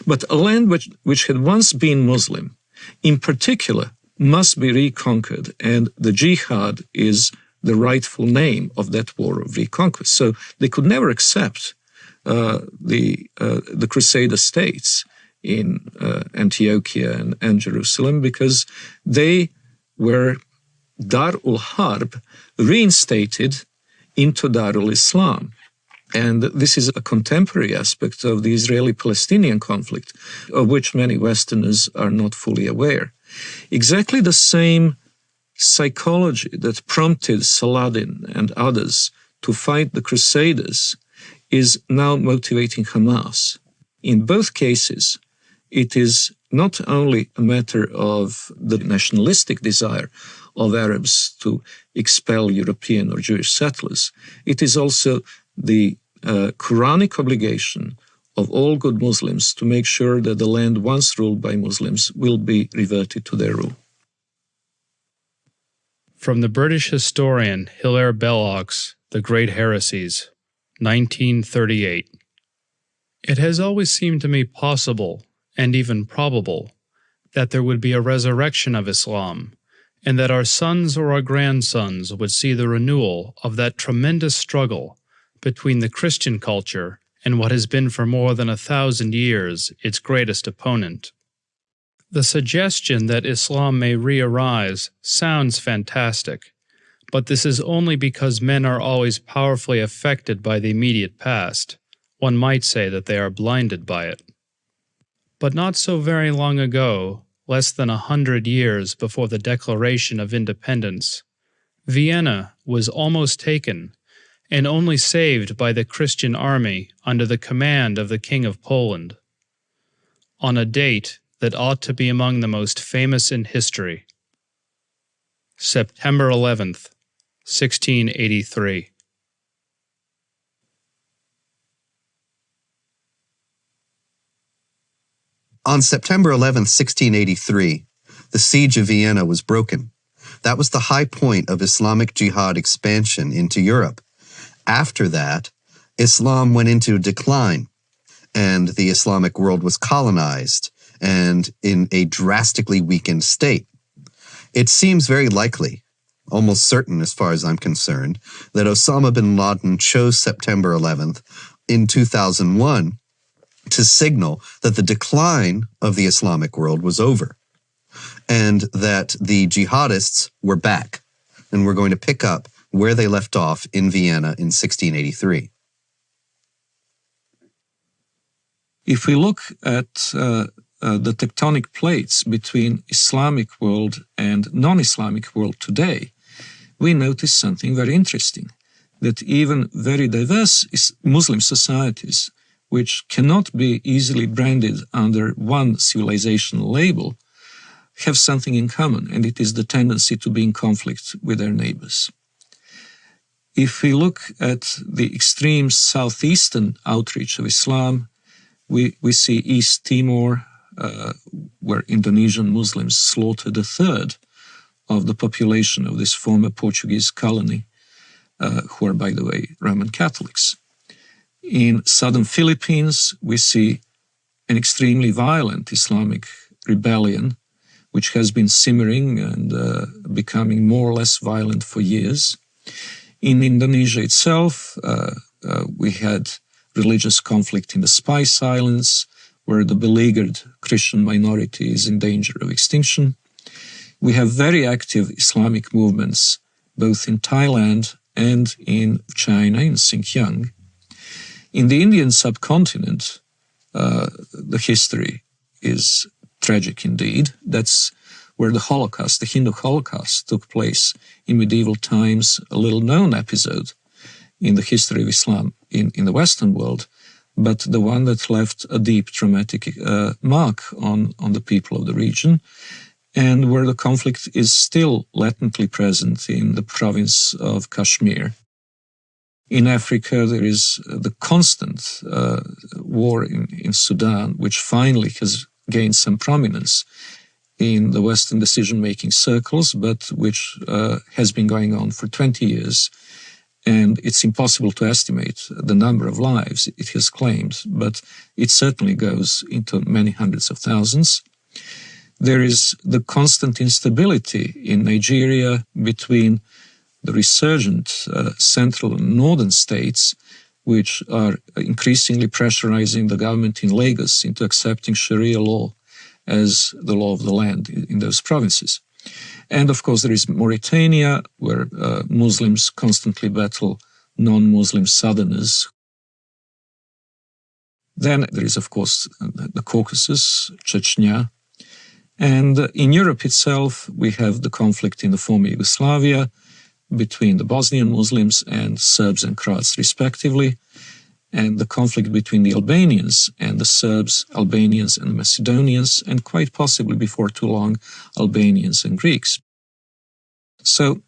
But a land which had once been Muslim, in particular, must be reconquered, and the Jihad is the rightful name of that war of reconquest. So they could never accept the Crusader states in Antiochia and Jerusalem because they were Dar ul-Harb reinstated into Dar ul-Islam. And this is a contemporary aspect of the Israeli-Palestinian conflict, of which many Westerners are not fully aware. Exactly the same psychology that prompted Saladin and others to fight the Crusaders is now motivating Hamas. In both cases, it is not only a matter of the nationalistic desire of Arabs to expel European or Jewish settlers, it is also the Quranic obligation of all good Muslims to make sure that the land once ruled by Muslims will be reverted to their rule. From the British historian Hilaire Belloc's The Great Heresies, 1938. It has always seemed to me possible, and even probable, that there would be a resurrection of Islam, and that our sons or our grandsons would see the renewal of that tremendous struggle between the Christian culture and what has been for more than 1,000 years its greatest opponent. The suggestion that Islam may re-arise sounds fantastic, but this is only because men are always powerfully affected by the immediate past. One might say that they are blinded by it. But not so very long ago, less than 100 years before the Declaration of Independence, Vienna was almost taken and only saved by the Christian army under the command of the King of Poland, on a date that ought to be among the most famous in history. September 11th, 1683. On September 11th, 1683, the siege of Vienna was broken. That was the high point of Islamic Jihad expansion into Europe. After that, Islam went into decline, and the Islamic world was colonized and in a drastically weakened state. It seems very likely, almost certain as far as I'm concerned, that Osama bin Laden chose September 11th in 2001 to signal that the decline of the Islamic world was over and that the jihadists were back and were going to pick up where they left off in Vienna in 1683. If we look at the tectonic plates between Islamic world and non-Islamic world today, we notice something very interesting, that even very diverse Muslim societies, which cannot be easily branded under one civilizational label, have something in common, and it is the tendency to be in conflict with their neighbors. If we look at the extreme southeastern outreach of Islam, we see East Timor, where Indonesian Muslims slaughtered a third of the population of this former Portuguese colony, who are, by the way, Roman Catholics. In southern Philippines, we see an extremely violent Islamic rebellion, which has been simmering and becoming more or less violent for years. In Indonesia itself, we had religious conflict in the Spice Islands, where the beleaguered Christian minority is in danger of extinction. We have very active Islamic movements, both in Thailand and in China, in Xinjiang. In the Indian subcontinent, the history is tragic indeed. That's where the Holocaust, the Hindu Holocaust, took place in medieval times, a little-known episode in the history of Islam in the Western world, but the one that left a deep traumatic mark on the people of the region, and where the conflict is still latently present in the province of Kashmir. In Africa, there is the constant war in Sudan, which finally has gained some prominence in the Western decision-making circles, but which has been going on for 20 years. And it's impossible to estimate the number of lives it has claimed, but it certainly goes into many hundreds of thousands. There is the constant instability in Nigeria between the resurgent central and northern states, which are increasingly pressurizing the government in Lagos into accepting Sharia law as the law of the land in those provinces. And of course, there is Mauritania, where Muslims constantly battle non-Muslim southerners. Then there is, of course, the Caucasus, Chechnya. And in Europe itself, we have the conflict in the former Yugoslavia between the Bosnian Muslims and Serbs and Croats, respectively, and the conflict between the Albanians and the Serbs, Albanians and Macedonians, and quite possibly before too long, Albanians and Greeks. So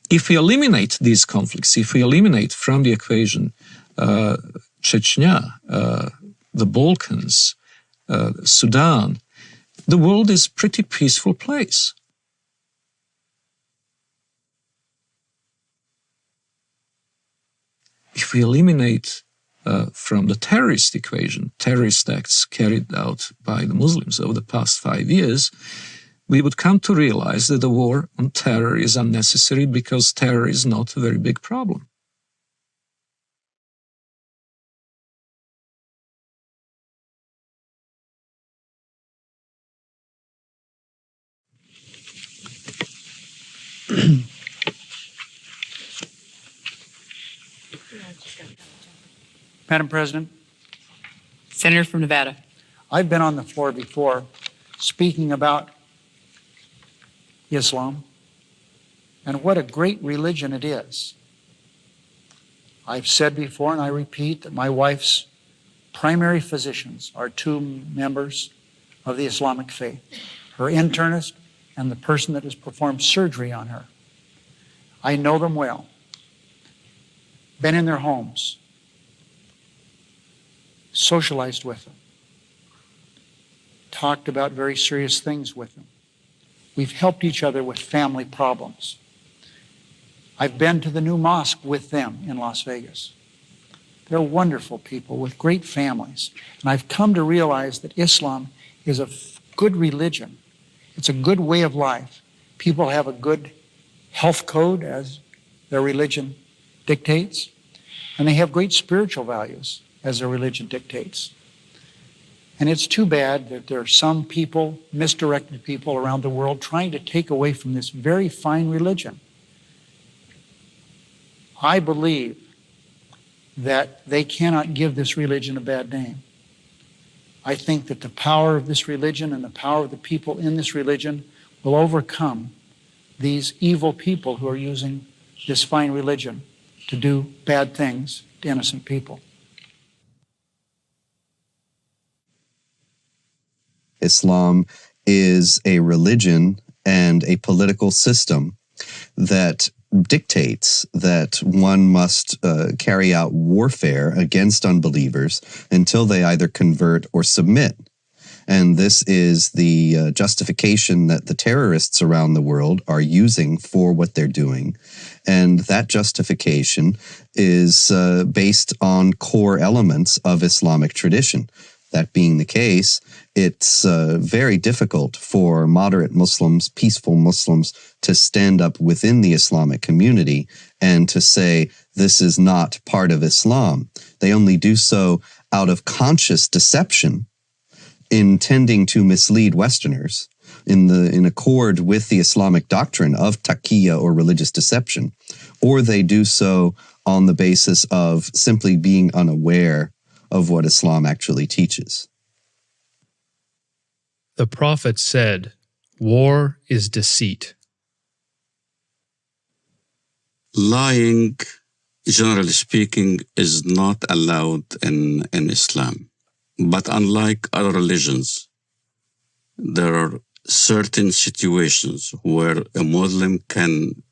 if we eliminate these conflicts, if we eliminate from the equation Chechnya, the Balkans, Sudan, the world is a pretty peaceful place. If we eliminate from the terrorist equation, terrorist acts carried out by the Muslims over the past 5 years, we would come to realize that the war on terror is unnecessary because terror is not a very big problem. Madam President, Senator from Nevada. I've been on the floor before speaking about Islam and what a great religion it is. I've said before, and I repeat, that my wife's primary physicians are two members of the Islamic faith, her internist and the person that has performed surgery on her. I know them well, been in their homes, socialized with them, talked about very serious things with them. We've helped each other with family problems. I've been to the new mosque with them in Las Vegas. They're wonderful people with great families. And I've come to realize that Islam is a good religion. It's a good way of life. People have a good health code as their religion dictates, and they have great spiritual values as their religion dictates. And it's too bad that there are some people, misdirected people around the world, trying to take away from this very fine religion. I believe that they cannot give this religion a bad name. I think that the power of this religion and the power of the people in this religion will overcome these evil people who are using this fine religion to do bad things to innocent people. Islam is a religion and a political system that dictates that one must carry out warfare against unbelievers until they either convert or submit. And this is the justification that the terrorists around the world are using for what they're doing. And that justification is based on core elements of Islamic tradition. That being the case, it's very difficult for moderate Muslims, peaceful Muslims, to stand up within the Islamic community and to say, this is not part of Islam. They only do so out of conscious deception, intending to mislead Westerners in accord with the Islamic doctrine of taqiyya or religious deception, or they do so on the basis of simply being unaware of what Islam actually teaches. The Prophet said, "War is deceit." Lying, generally speaking, is not allowed in Islam. But unlike other religions, there are certain situations where a Muslim can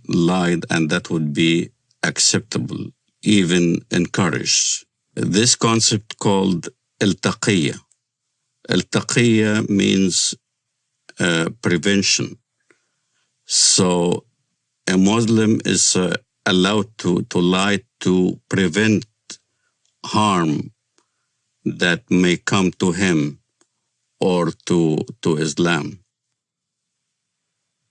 lie, and that would be acceptable, even encouraged. This concept called al-taqiyya. Al-taqiyya means prevention. So a Muslim is allowed to lie to prevent harm that may come to him or to Islam.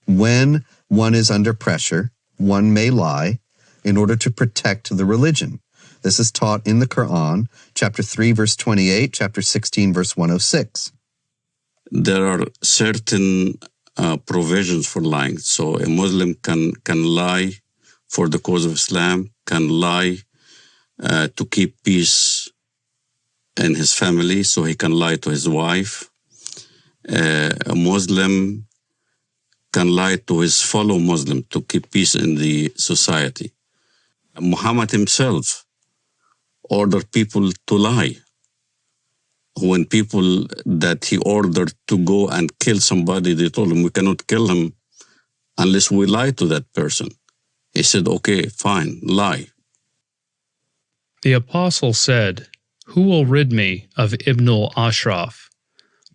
When one is under pressure, one may lie in order to protect the religion. This is taught in the Quran, chapter 3, verse 28, chapter 16, verse 106. There are certain provisions for lying. So a Muslim can lie for the cause of Islam, can lie to keep peace in his family, so he can lie to his wife. A Muslim can lie to his fellow Muslim to keep peace in the society. Muhammad himself ordered people to lie. When people that he ordered to go and kill somebody, they told him, we cannot kill him unless we lie to that person. He said, okay, fine, lie. The apostle said, "Who will rid me of Ibn al-Ashraf?"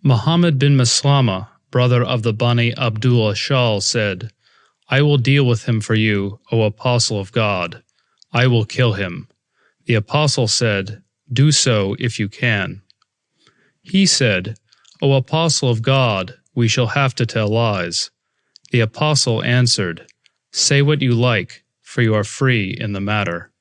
Muhammad bin Maslama, brother of the Bani Abdullah Shal, said, "I will deal with him for you, O apostle of God. I will kill him." The apostle said, "Do so if you can." He said, "O apostle of God, we shall have to tell lies." The apostle answered, "Say what you like, for you are free in the matter."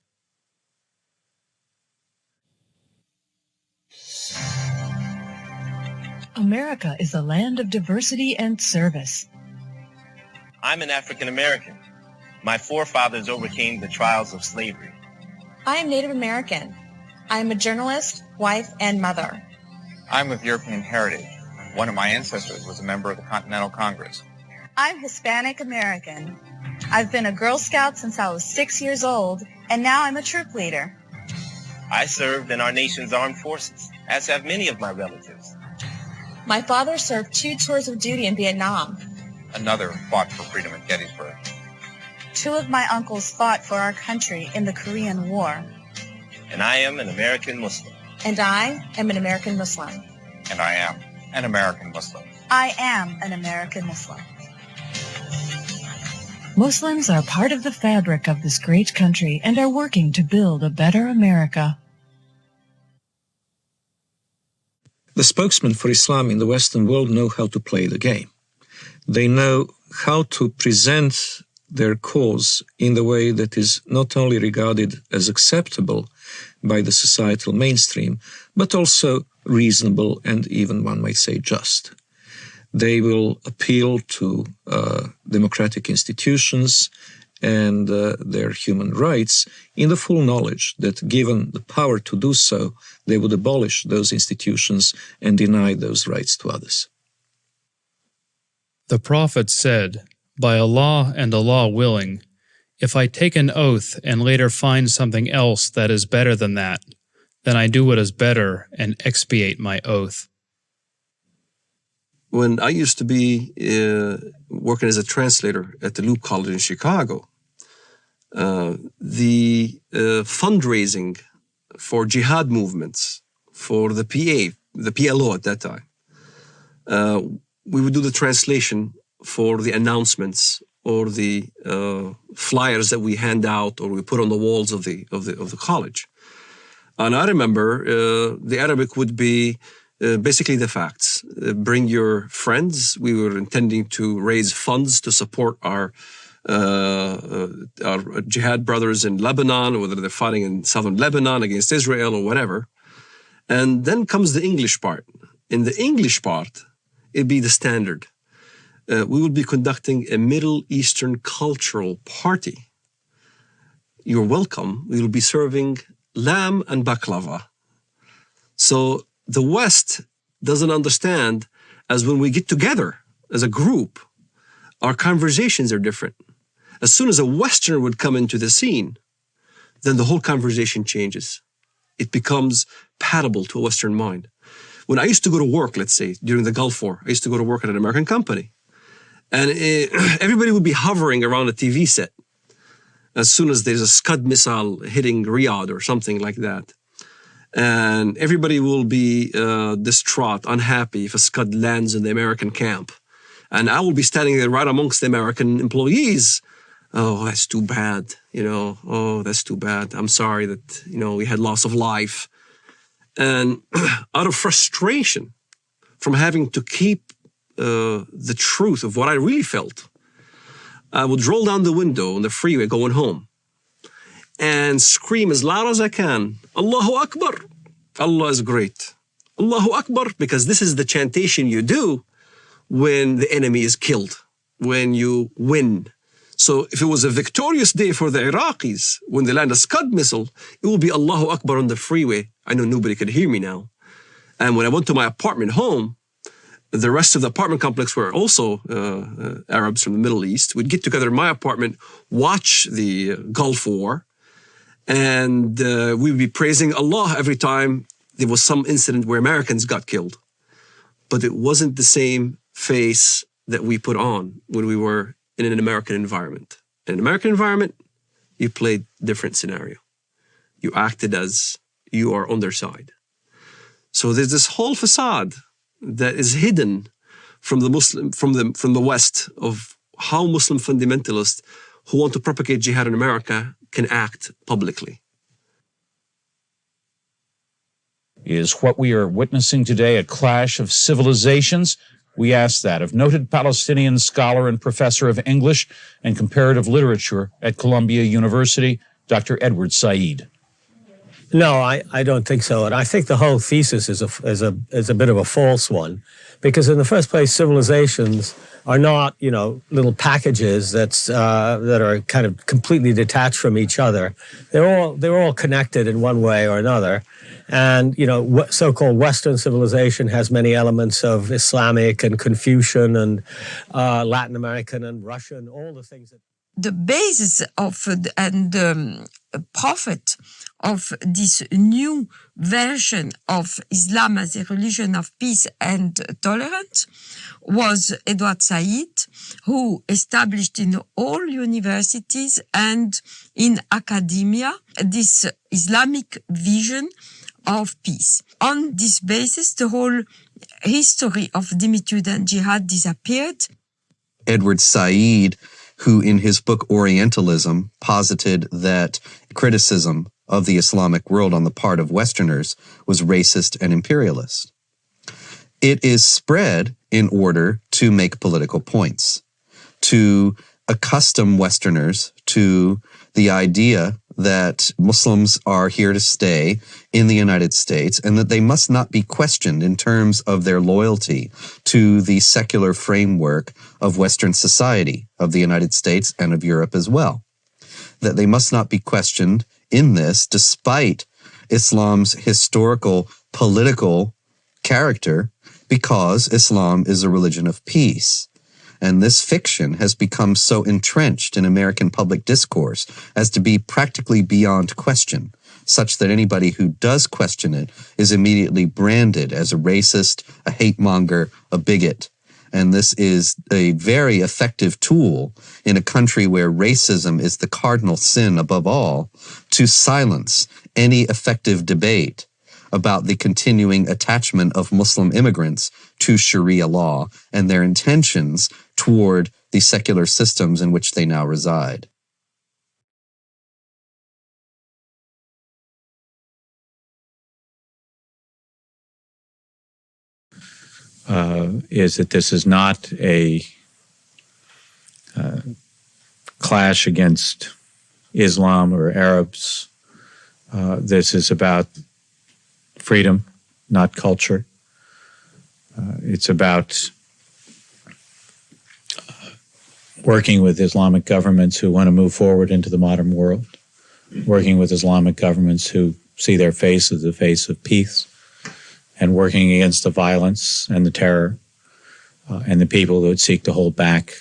America is a land of diversity and service. I'm an African American. My forefathers overcame the trials of slavery. I am Native American. I am a journalist, wife, and mother. I'm of European heritage. One of my ancestors was a member of the Continental Congress. I'm Hispanic American. I've been a Girl Scout since I was 6 years old, and now I'm a troop leader. I served in our nation's armed forces, as have many of my relatives. My father served 2 tours of duty in Vietnam. Another fought for freedom at Gettysburg. 2 of my uncles fought for our country in the Korean War. And I am an American Muslim. And I am an American Muslim. And I am an American Muslim. I am an American Muslim. Muslims are part of the fabric of this great country and are working to build a better America. The spokesmen for Islam in the Western world know how to play the game. They know how to present their cause in the way that is not only regarded as acceptable by the societal mainstream, but also reasonable and even, one might say, just. They will appeal to democratic institutions and their human rights, in the full knowledge that given the power to do so, they would abolish those institutions and deny those rights to others. The Prophet said, "By Allah and Allah willing, if I take an oath and later find something else that is better than that, then I do what is better and expiate my oath." When I used to be working as a translator at the Loop College in Chicago, the fundraising for jihad movements, for the PLO at that time, we would do the translation for the announcements or the flyers that we hand out or we put on the walls of the college. And I remember the Arabic would be basically the facts. Bring your friends. We were intending to raise funds to support our jihad brothers in Lebanon, whether they're fighting in southern Lebanon against Israel or whatever. And then comes the English part. In the English part, it'd be the standard. We would be conducting a Middle Eastern cultural party. You're welcome. We will be serving lamb and baklava. So the West doesn't understand, as when we get together as a group, our conversations are different. As soon as a Westerner would come into the scene, then the whole conversation changes. It becomes palatable to a Western mind. When I used to go to work, let's say, during the Gulf War, I used to go to work at an American company. And everybody would be hovering around a TV set as soon as there's a Scud missile hitting Riyadh or something like that. And everybody will be distraught, unhappy if a Scud lands in the American camp. And I will be standing there right amongst the American employees. Oh, that's too bad, oh, that's too bad. I'm sorry that, we had loss of life. And out of frustration from having to keep the truth of what I really felt, I would roll down the window on the freeway going home and scream as loud as I can, Allahu Akbar, Allah is great. Allahu Akbar, because this is the chantation you do when the enemy is killed, when you win. So if it was a victorious day for the Iraqis, when they land a Scud missile, it will be Allahu Akbar on the freeway. I know nobody could hear me now. And when I went to my apartment home, the rest of the apartment complex were also Arabs from the Middle East. We'd get together in my apartment, watch the Gulf War, and we'd be praising Allah every time there was some incident where Americans got killed. But it wasn't the same face that we put on when we were in an American environment. In an American environment, you played different scenario. You acted as you are on their side. So there's this whole facade that is hidden from the West of how Muslim fundamentalists who want to propagate jihad in America can act publicly. Is what we are witnessing today a clash of civilizations? We ask that of noted Palestinian scholar and professor of English and comparative literature at Columbia University, Dr. Edward Said. No, I don't think so. And I think the whole thesis is a bit of a false one, because in the first place, civilizations are not, little packages that are kind of completely detached from each other. They're all connected in one way or another. And, so-called Western civilization has many elements of Islamic and Confucian and Latin American and Russian, all the things that... The basis of and prophet of this new version of Islam as a religion of peace and tolerance was Edward Said, who established in all universities and in academia this Islamic vision of peace. On this basis, the whole history of dhimmitude and jihad disappeared. Edward Said, who in his book Orientalism posited that criticism of the Islamic world on the part of Westerners was racist and imperialist. It is spread in order to make political points, to accustom Westerners to the idea that Muslims are here to stay in the United States and that they must not be questioned in terms of their loyalty to the secular framework of Western society, of the United States and of Europe as well. that they must not be questioned in this, despite Islam's historical, political character, because Islam is a religion of peace. And this fiction has become so entrenched in American public discourse as to be practically beyond question, such that anybody who does question it is immediately branded as a racist, a hate monger, a bigot. And this is a very effective tool in a country where racism is the cardinal sin above all, to silence any effective debate about the continuing attachment of Muslim immigrants to Sharia law and their intentions toward the secular systems in which they now reside. Is that this is not a clash against Islam or Arabs. This is about freedom, not culture. It's about working with Islamic governments who want to move forward into the modern world, working with Islamic governments who see their face as the face of peace, and working against the violence and the terror and the people that would seek to hold back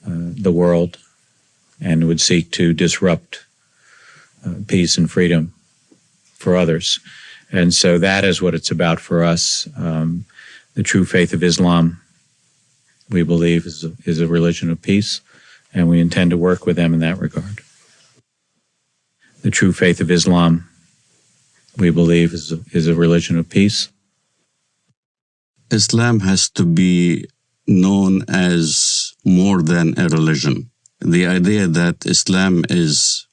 the world and would seek to disrupt peace and freedom for others. And so that is what it's about for us. The true faith of Islam, we believe, is a religion of peace, and we intend to work with them in that regard. The true faith of Islam, we believe, is a religion of peace. Islam has to be known as more than a religion. The idea that Islam is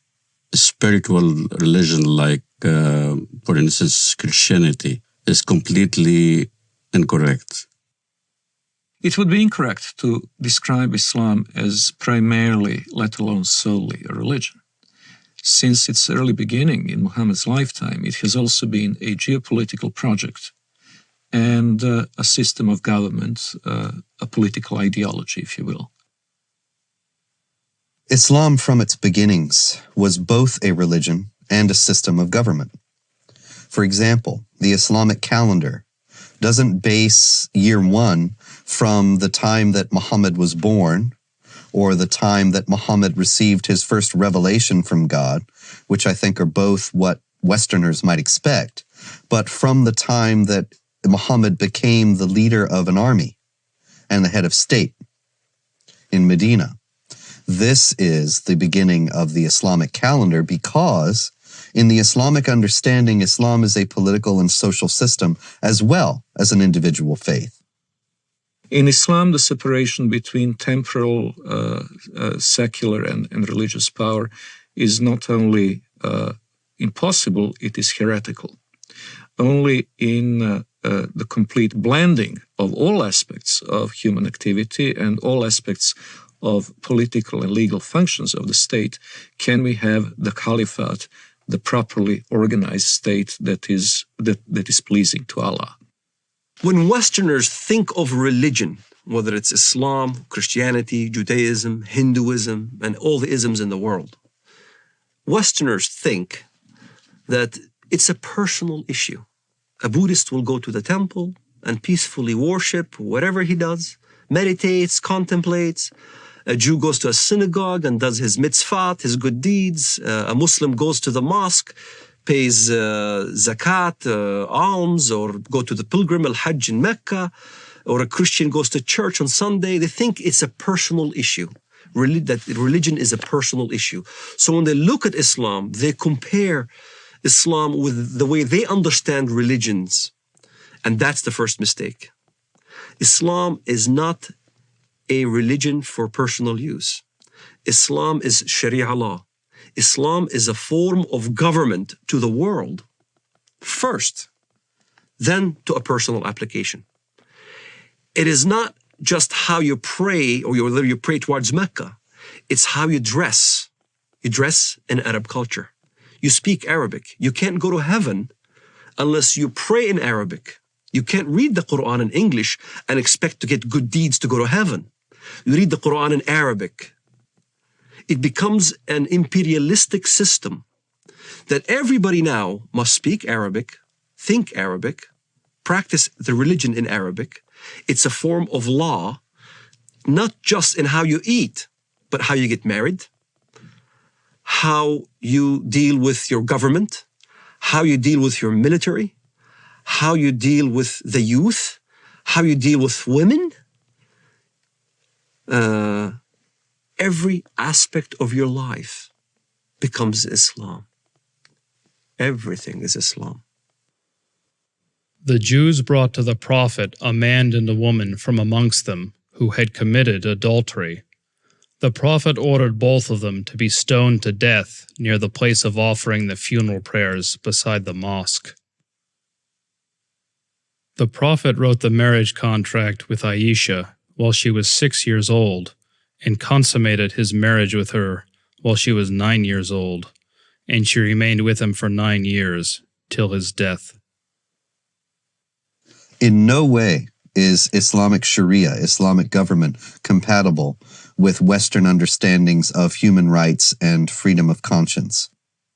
a spiritual religion like, for instance, Christianity, is completely incorrect. It would be incorrect to describe Islam as primarily, let alone solely, a religion. Since its early beginning in Muhammad's lifetime, it has also been a geopolitical project and a system of government, a political ideology, if you will. Islam, from its beginnings, was both a religion and a system of government. For example, the Islamic calendar doesn't base year one from the time that Muhammad was born or the time that Muhammad received his first revelation from God, which I think are both what Westerners might expect, but from the time that Muhammad became the leader of an army and the head of state in Medina. This is the beginning of the Islamic calendar because in the Islamic understanding, Islam is a political and social system as well as an individual faith. In Islam, the separation between temporal, secular, and religious power is not only impossible, it is heretical. Only in the complete blending of all aspects of human activity and all aspects of political and legal functions of the state can we have the caliphate, the properly organized state that is pleasing to Allah. When Westerners think of religion, whether it's Islam, Christianity, Judaism, Hinduism, and all the isms in the world, Westerners think that it's a personal issue. A Buddhist will go to the temple and peacefully worship whatever he does, meditates, contemplates. A Jew goes to a synagogue and does his mitzvot, his good deeds. A Muslim goes to the mosque, pays zakat, alms, or go to the pilgrim, al-Hajj in Mecca, or a Christian goes to church on Sunday. They think it's a personal issue, that religion is a personal issue. So when they look at Islam, they compare Islam with the way they understand religions. And that's the first mistake. Islam is not a religion for personal use. Islam is Sharia law. Islam is a form of government to the world first, then to a personal application. It is not just how you pray or whether you pray towards Mecca. It's how you dress. You dress in Arab culture. You speak Arabic. You can't go to heaven unless you pray in Arabic. You can't read the Quran in English and expect to get good deeds to go to heaven. You read the Quran in Arabic. It becomes an imperialistic system that everybody now must speak Arabic, think Arabic, practice the religion in Arabic. It's a form of law, not just in how you eat, but how you get married, how you deal with your government, how you deal with your military, how you deal with the youth, how you deal with women. Every aspect of your life becomes Islam. Everything is Islam. The Jews brought to the Prophet a man and a woman from amongst them who had committed adultery. The Prophet ordered both of them to be stoned to death near the place of offering the funeral prayers beside the mosque. The Prophet wrote the marriage contract with Aisha while she was 6 years old, and consummated his marriage with her while she was 9 years old, and she remained with him for 9 years, till his death. In no way is Islamic Sharia, Islamic government, compatible with Western understandings of human rights and freedom of conscience.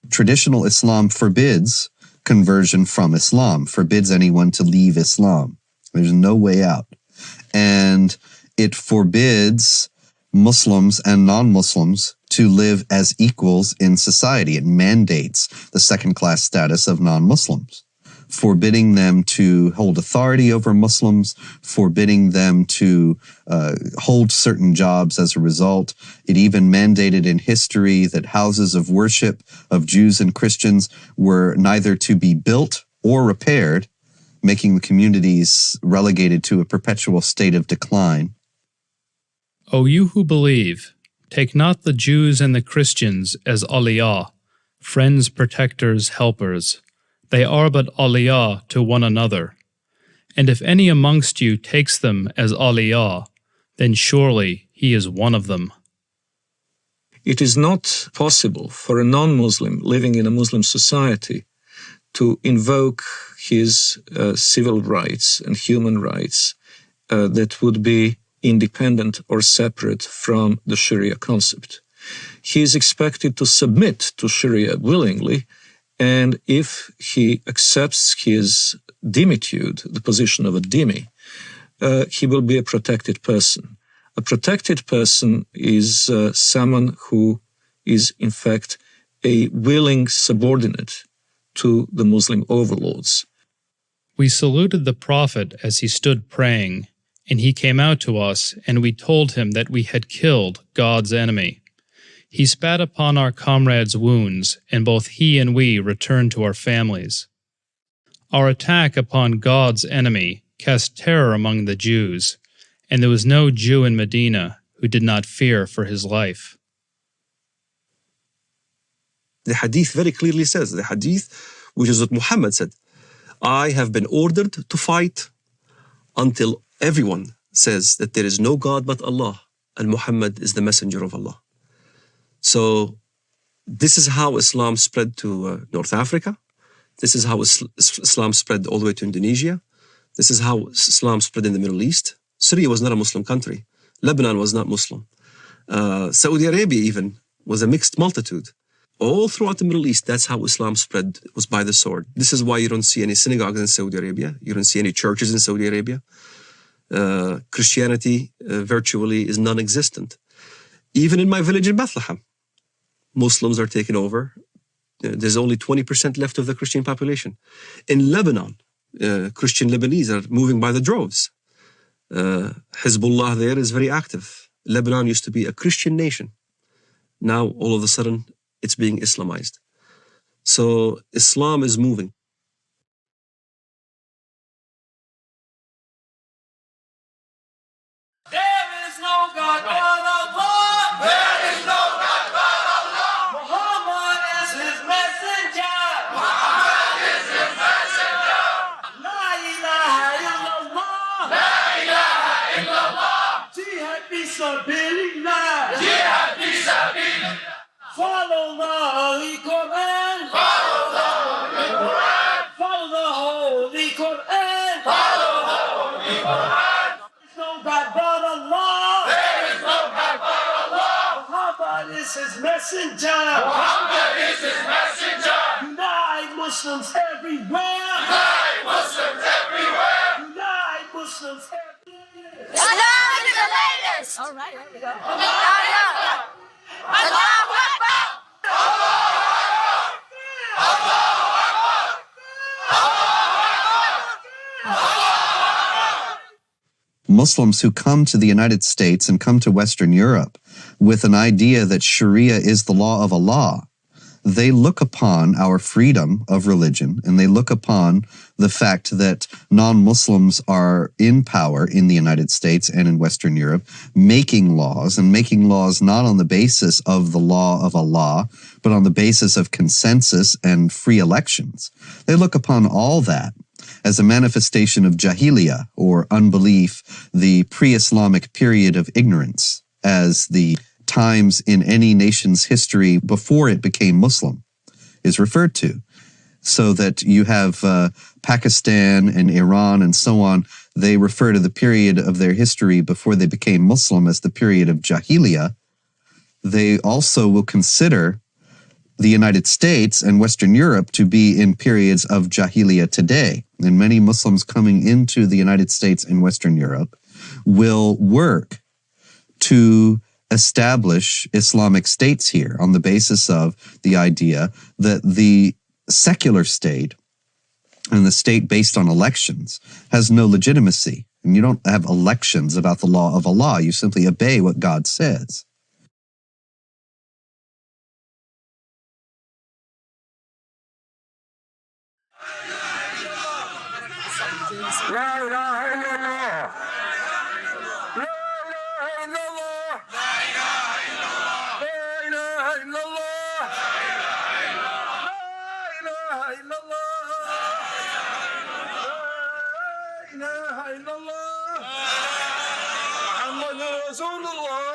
Traditional Islam forbids conversion from Islam, forbids anyone to leave Islam. There's no way out. And it forbids Muslims and non-Muslims to live as equals in society. It mandates the second-class status of non-Muslims, forbidding them to hold authority over Muslims, forbidding them to hold certain jobs as a result. It even mandated in history that houses of worship of Jews and Christians were neither to be built or repaired, making the communities relegated to a perpetual state of decline. O you who believe, take not the Jews and the Christians as awliya, friends, protectors, helpers. They are but awliya to one another. And if any amongst you takes them as awliya, then surely he is one of them. It is not possible for a non-Muslim living in a Muslim society to invoke his civil rights and human rights that would be independent or separate from the Sharia concept. He is expected to submit to Sharia willingly, and if he accepts his dimitude, the position of a dhimmi, he will be a protected person. A protected person is someone who is in fact a willing subordinate to the Muslim overlords. We saluted the Prophet as he stood praying, and he came out to us, and we told him that we had killed God's enemy. He spat upon our comrades' wounds, and both he and we returned to our families. Our attack upon God's enemy cast terror among the Jews, and there was no Jew in Medina who did not fear for his life. The hadith very clearly says, the hadith, which is what Muhammad said, I have been ordered to fight until everyone says that there is no God but Allah, and Muhammad is the messenger of Allah. So this is how Islam spread to North Africa. This is how Islam spread all the way to Indonesia. This is how Islam spread in the Middle East. Syria was not a Muslim country. Lebanon was not Muslim. Saudi Arabia even was a mixed multitude. All throughout the Middle East, that's how Islam spread, was by the sword. This is why you don't see any synagogues in Saudi Arabia. You don't see any churches in Saudi Arabia. Christianity virtually is non-existent. Even in my village in Bethlehem, Muslims are taking over. There's only 20% left of the Christian population. In Lebanon, Christian Lebanese are moving by the droves. Hezbollah there is very active. Lebanon used to be a Christian nation. Now, all of a sudden, it's being Islamized. So Islam is moving. Follow the Holy Quran. Follow the Holy Quran. Follow the Holy Quran. Follow the Holy Quran. There is no God but Allah. There is no God but Allah. Muhammad is is his messenger. Muhammad is his messenger. Unite Muslims everywhere. Unite Muslims everywhere. Unite Muslims everywhere. Islam is the latest. All right, here we go. Allah Akbar. Muslims who come to the United States and come to Western Europe with an idea that Sharia is the law of Allah, they look upon our freedom of religion and they look upon the fact that non-Muslims are in power in the United States and in Western Europe, making laws, and making laws not on the basis of the law of Allah, but on the basis of consensus and free elections. They look upon all that as a manifestation of jahiliyyah, or unbelief, the pre-Islamic period of ignorance, as the times in any nation's history before it became Muslim is referred to. So that you have Pakistan and Iran and so on, they refer to the period of their history before they became Muslim as the period of jahiliyyah. They also will consider the United States and Western Europe to be in periods of jahiliyyah today. And many Muslims coming into the United States and Western Europe will work to establish Islamic states here on the basis of the idea that the secular state and the state based on elections has no legitimacy. And you don't have elections about the law of Allah. You simply obey what God says. La ilaha illallah. La ilaha illallah. La ilaha illallah. La ilaha illallah. La ilaha illallah. Muhammadur Rasulullah.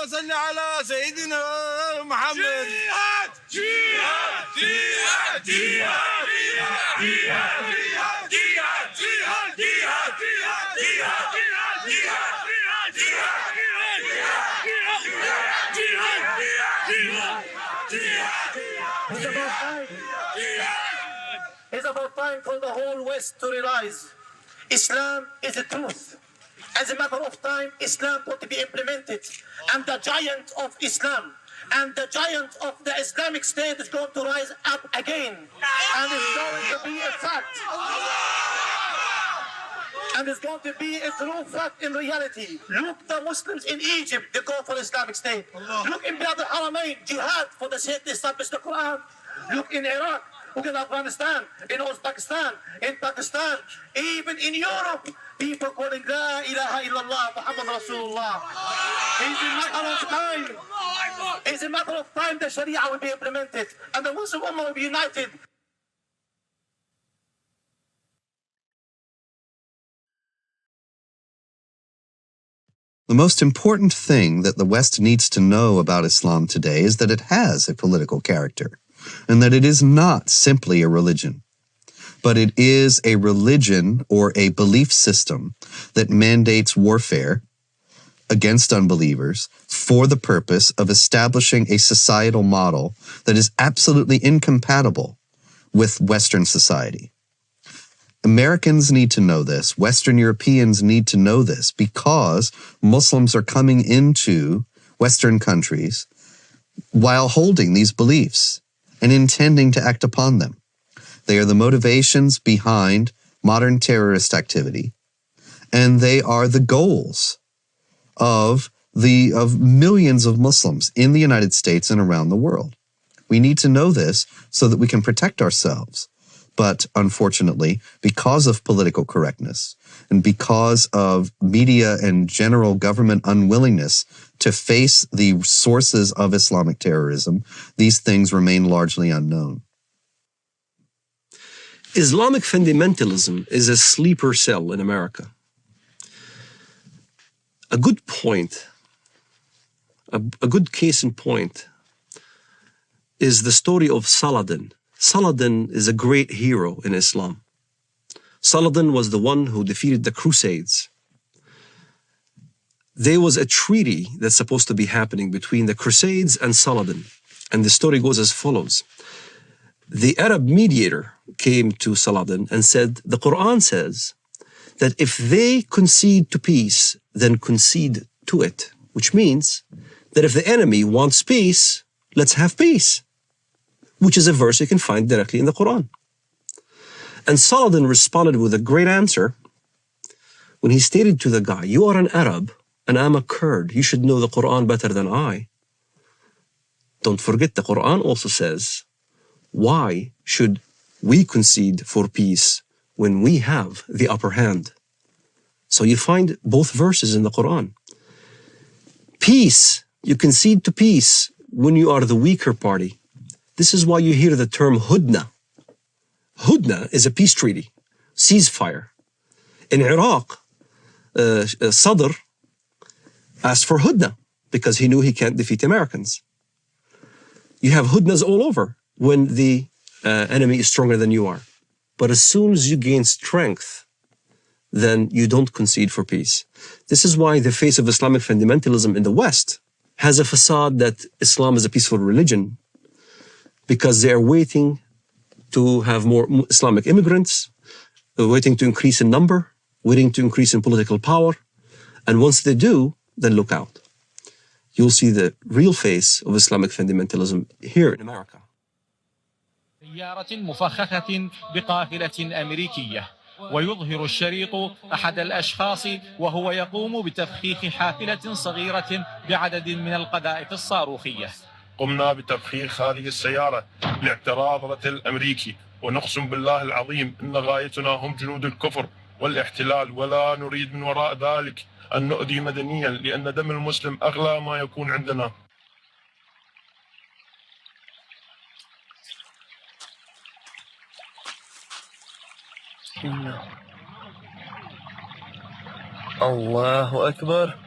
صل على سيدنا محمد. جهاد جهاد جهاد جهاد جهاد جهاد جهاد جهاد It's about time for the whole West to realize Islam is the truth. As a matter of time, Islam got to be implemented. And the giant of Islam and the giant of the Islamic State is going to rise up again. And it's going to be a fact. And it's going to be a true fact in reality. Look, the Muslims in Egypt, they go for Islamic State. Look in Bilad al-Haramain, Jihad for the sake to establish the Quran. Look in Iraq. Look in Afghanistan, in Uzbekistan, in Pakistan, even in Europe, people calling La ilaha illallah, Muhammad Rasulullah. It's a matter of time. It's a matter of time the Sharia will be implemented and the Muslim Ummah will be united. The most important thing that the West needs to know about Islam today is that it has a political character, and that it is not simply a religion, but it is a religion or a belief system that mandates warfare against unbelievers for the purpose of establishing a societal model that is absolutely incompatible with Western society. Americans need to know this. Western Europeans need to know this because Muslims are coming into Western countries while holding these beliefs and intending to act upon them. They are the motivations behind modern terrorist activity, and they are the goals of millions of Muslims in the United States and around the world. We need to know this so that we can protect ourselves. But unfortunately, because of political correctness and because of media and general government unwillingness to face the sources of Islamic terrorism, these things remain largely unknown. Islamic fundamentalism is a sleeper cell in America. A good point A good case in point is the story of Saladin. Saladin is a great hero in Islam. Saladin was the one who defeated the Crusades. There was a treaty that's supposed to be happening between the Crusades and Saladin. And the story goes as follows. The Arab mediator came to Saladin and said, the Quran says that if they concede to peace, then concede to it, which means that if the enemy wants peace, let's have peace, which is a verse you can find directly in the Quran. And Saladin responded with a great answer when he stated to the guy, you are an Arab and I'm a Kurd. You should know the Quran better than I. Don't forget, the Quran also says, why should we concede for peace when we have the upper hand? So you find both verses in the Quran. Peace, you concede to peace when you are the weaker party. This is why you hear the term hudna. Hudna is a peace treaty, ceasefire. In Iraq, Sadr asked for hudna because he knew he can't defeat Americans. You have hudnas all over when the enemy is stronger than you are. But as soon as you gain strength, then you don't concede for peace. This is why the face of Islamic fundamentalism in the West has a facade that Islam is a peaceful religion, because they are waiting to have more Islamic immigrants, they're waiting to increase in number, waiting to increase in political power. And once they do, then look out. You'll see the real face of Islamic fundamentalism here in America. سيارة مفخخة بقافلة أمريكية، ويظهر الشريط أحد الأشخاص وهو يقوم بتفخيخ حافلة صغيرة بعدد من القذائف الصاروخية. قمنا بتفخيخ هذه السيارة لاعتراض رتل الأمريكي، ونقسم بالله العظيم إن غايتنا هم جنود الكفر والاحتلال، ولا نريد من وراء ذلك أن نؤذي مدنيا، لأن دم المسلم أغلى ما يكون عندنا. الله أكبر،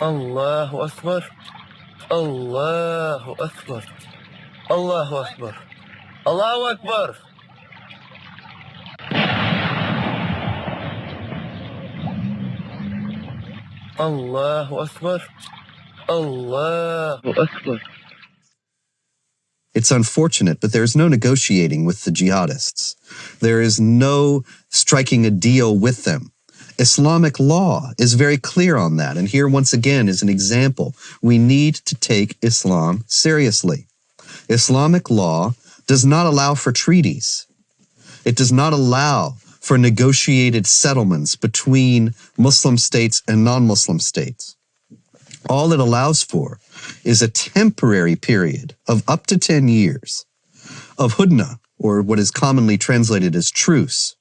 الله أكبر، الله أكبر، الله أكبر، الله أكبر. الله أكبر، الله أكبر. It's unfortunate, but there is no negotiating with the jihadists. There is no striking a deal with them. Islamic law is very clear on that. And here, once again, is an example. We need to take Islam seriously. Islamic law does not allow for treaties. It does not allow for negotiated settlements between Muslim states and non-Muslim states. All it allows for is a temporary period of up to 10 years of hudna, or what is commonly translated as truce,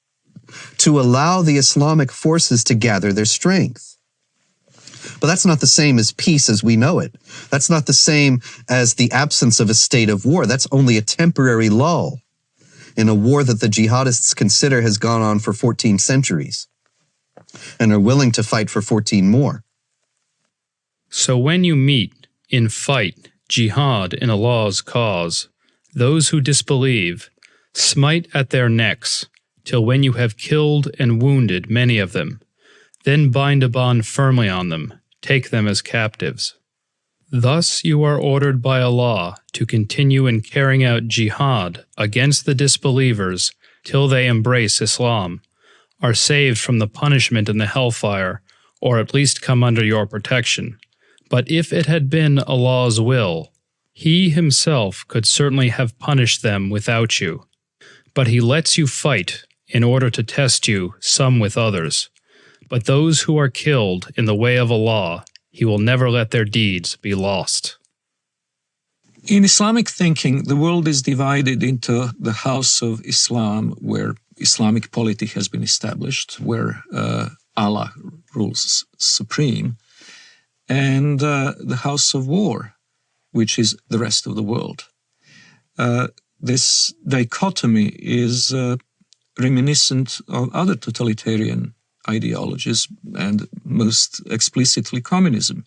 to allow the Islamic forces to gather their strength. But that's not the same as peace as we know it. That's not the same as the absence of a state of war. That's only a temporary lull in a war that the jihadists consider has gone on for 14 centuries and are willing to fight for 14 more. So when you meet, in fight, jihad in Allah's cause, those who disbelieve, smite at their necks, till when you have killed and wounded many of them, then bind a bond firmly on them, take them as captives. Thus you are ordered by Allah to continue in carrying out jihad against the disbelievers till they embrace Islam, are saved from the punishment in the hellfire, or at least come under your protection. But if it had been Allah's will, He Himself could certainly have punished them without you. But He lets you fight in order to test you, some with others. But those who are killed in the way of Allah, He will never let their deeds be lost. In Islamic thinking, the world is divided into the house of Islam, where Islamic polity has been established, where Allah rules supreme, and the house of war, which is the rest of the world. This dichotomy is reminiscent of other totalitarian ideologies, and most explicitly communism.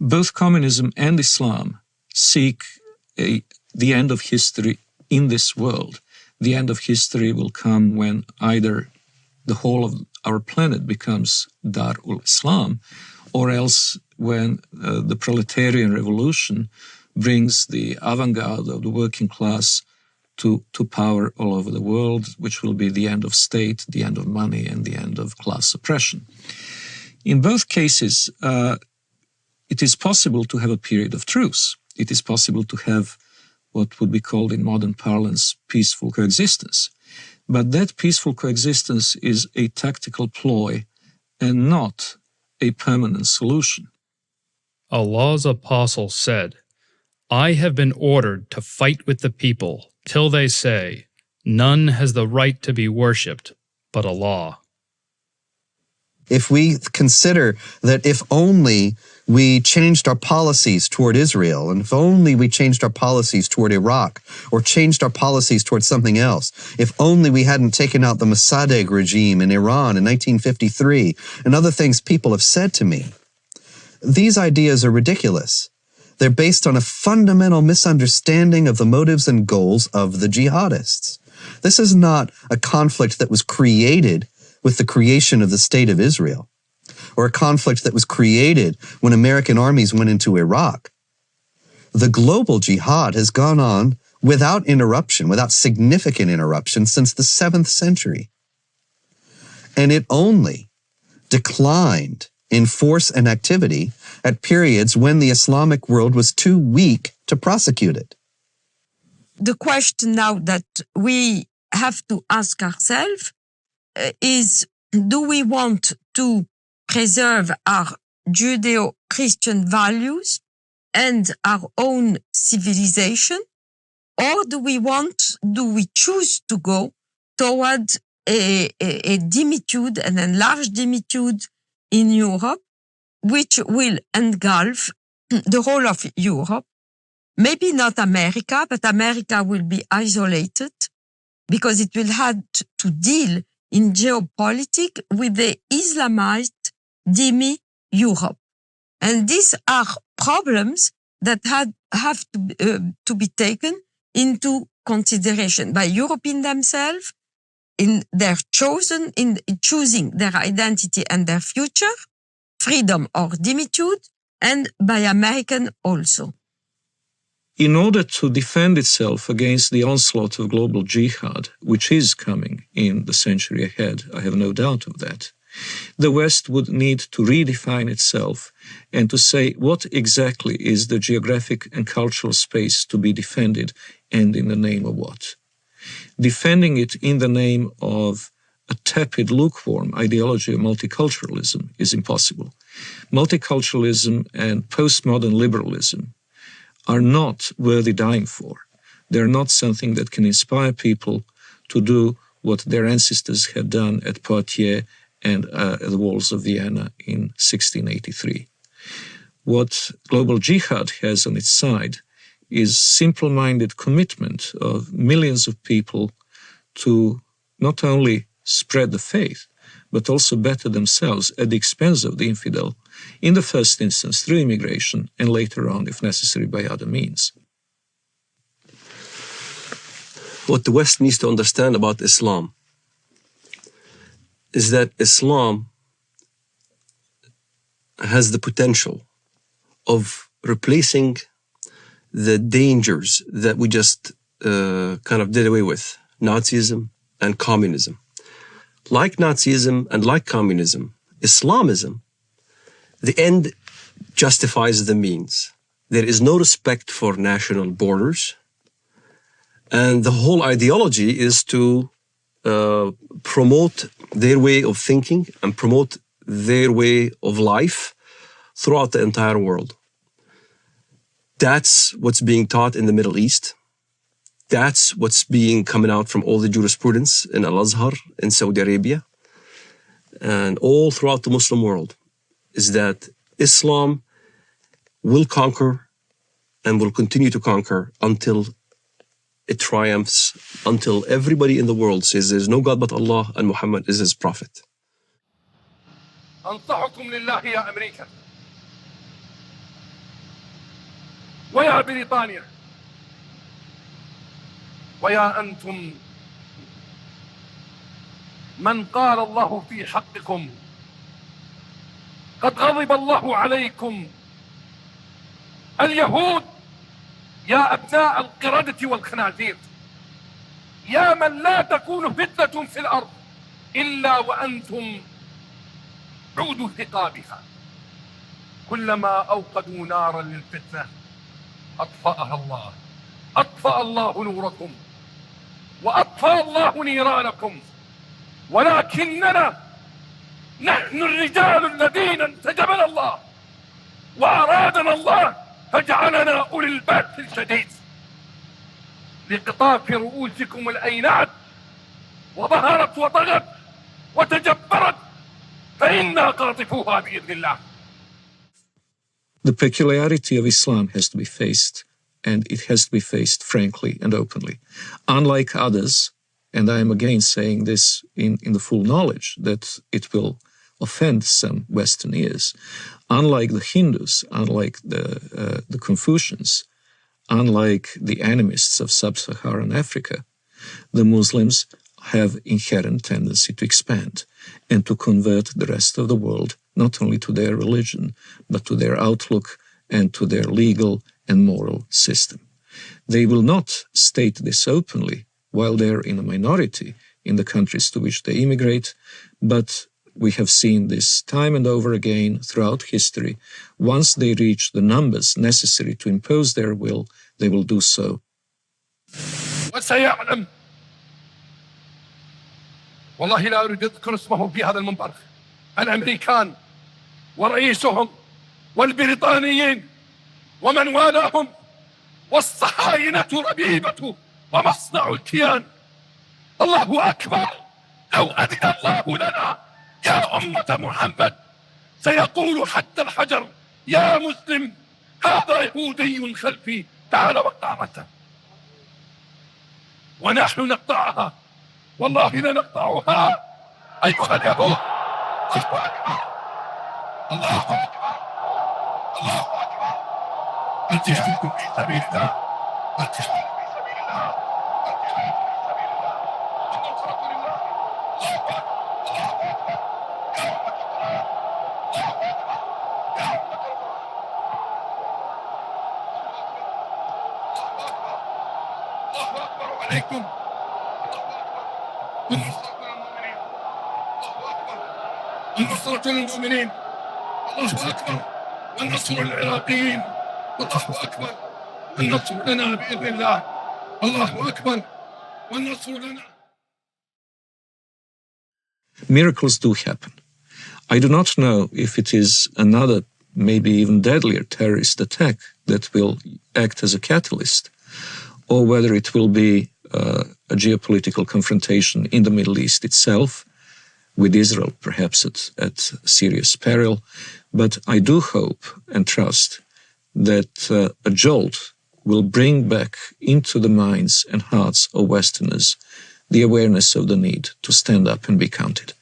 Both communism and Islam seek the end of history in this world. The end of history will come when either the whole of our planet becomes Dar ul-Islam, or else when the proletarian revolution brings the avant-garde of the working class to power all over the world, which will be the end of state, the end of money, and the end of class oppression. In both cases, it is possible to have a period of truce. It is possible to have what would be called in modern parlance peaceful coexistence. But that peaceful coexistence is a tactical ploy and not a permanent solution. Allah's apostle said, I have been ordered to fight with the people till they say, none has the right to be worshipped but Allah. If we consider that if only we changed our policies toward Israel, and if only we changed our policies toward Iraq, or changed our policies toward something else, if only we hadn't taken out the Mossadegh regime in Iran in 1953, and other things people have said to me, these ideas are ridiculous. They're based on a fundamental misunderstanding of the motives and goals of the jihadists. This is not a conflict that was created with the creation of the State of Israel, or a conflict that was created when American armies went into Iraq. The global jihad has gone on without interruption, without significant interruption, since the 7th century. And it only declined in force and activity at periods when the Islamic world was too weak to prosecute it. The question now that we have to ask ourselves is, do we want to preserve our Judeo-Christian values and our own civilization, or do we choose to go toward a dimitude, an enlarged dimitude in Europe, which will engulf the whole of Europe? Maybe not America, but America will be isolated because it will have to deal in geopolitics with the Islamized demi-Europe. And these are problems that have to be taken into consideration by Europeans themselves in choosing their identity and their future, freedom or dimitude, and by American also. In order to defend itself against the onslaught of global jihad, which is coming in the century ahead, I have no doubt of that, the West would need to redefine itself and to say what exactly is the geographic and cultural space to be defended and in the name of what. Defending it in the name of a tepid, lukewarm ideology of multiculturalism is impossible. Multiculturalism and postmodern liberalism are not worthy dying for. They're not something that can inspire people to do what their ancestors had done at Poitiers and at the walls of Vienna in 1683. What global jihad has on its side is simple-minded commitment of millions of people to not only spread the faith, but also better themselves at the expense of the infidel, in the first instance through immigration, and later on, if necessary, by other means. What the West needs to understand about Islam is that Islam has the potential of replacing the dangers that we just kind of did away with, Nazism and communism. Like Nazism and like communism, Islamism, the end justifies the means. There is no respect for national borders. And the whole ideology is to promote their way of thinking and promote their way of life throughout the entire world. That's what's being taught in the Middle East. That's what's being coming out from all the jurisprudence in Al-Azhar in Saudi Arabia and all throughout the Muslim world, is that Islam will conquer and will continue to conquer until it triumphs, until everybody in the world says there's no God but Allah and Muhammad is his prophet. أنصحكم لله يا أمريكا ويا بريطانيا ويا أنتم من قال الله في حقكم قد غضب الله عليكم اليهود يا أبناء القردة والخنازير يا من لا تكون فتنة في الأرض إلا وأنتم عود ثقابها كلما أوقدوا نارا للفتنة أطفأ الله نوركم وأطفأ الله نيرانكم ولكننا نحن الرجال الذين انتجبنا الله وأرادنا الله فجعلنا أولي البأس الشديد لقطاف رؤوسكم الأينعت وظهرت وطغت وتجبرت فإنا قاطفوها بإذن الله. The peculiarity of Islam has to be faced, and it has to be faced frankly and openly. Unlike others, and I am again saying this in the full knowledge that it will offend some Western ears, unlike the Hindus, unlike the Confucians, unlike the animists of sub-Saharan Africa, the Muslims have inherent tendency to expand and to convert the rest of the world not only to their religion, but to their outlook and to their legal and moral system. They will not state this openly while they're in a minority in the countries to which they immigrate, but we have seen this time and over again throughout history. Once they reach the numbers necessary to impose their will, they will do so. وسيعلم والله لا أريد أذكر اسمهم في هذا المنبر الأمريكان ورئيسهم والبريطانيين ومن والاهم والصهاينة ربيبة ومصنع الكيان. الله أكبر لو أذن الله لنا يا أمة محمد سيقول حتى الحجر يا مسلم هذا يهودي خلفي تعال وقامته ونحن نقطعها والله لنقطعها أيها اليهود. الله أكبر الله أكبر الجهاد في سبيل الله الجهاد في سبيل الله عليكم النصرة للمؤمنين الله أكبر والنصر للعراقيين الله أكبر النصر لنا بإذن الله الله أكبر والنصر لنا. Miracles do happen. I do not know if it is another, maybe even deadlier terrorist attack that will act as a catalyst, or whether it will be a geopolitical confrontation in the Middle East itself, with Israel perhaps at serious peril. But I do hope and trust that a jolt will bring back into the minds and hearts of Westerners the awareness of the need to stand up and be counted.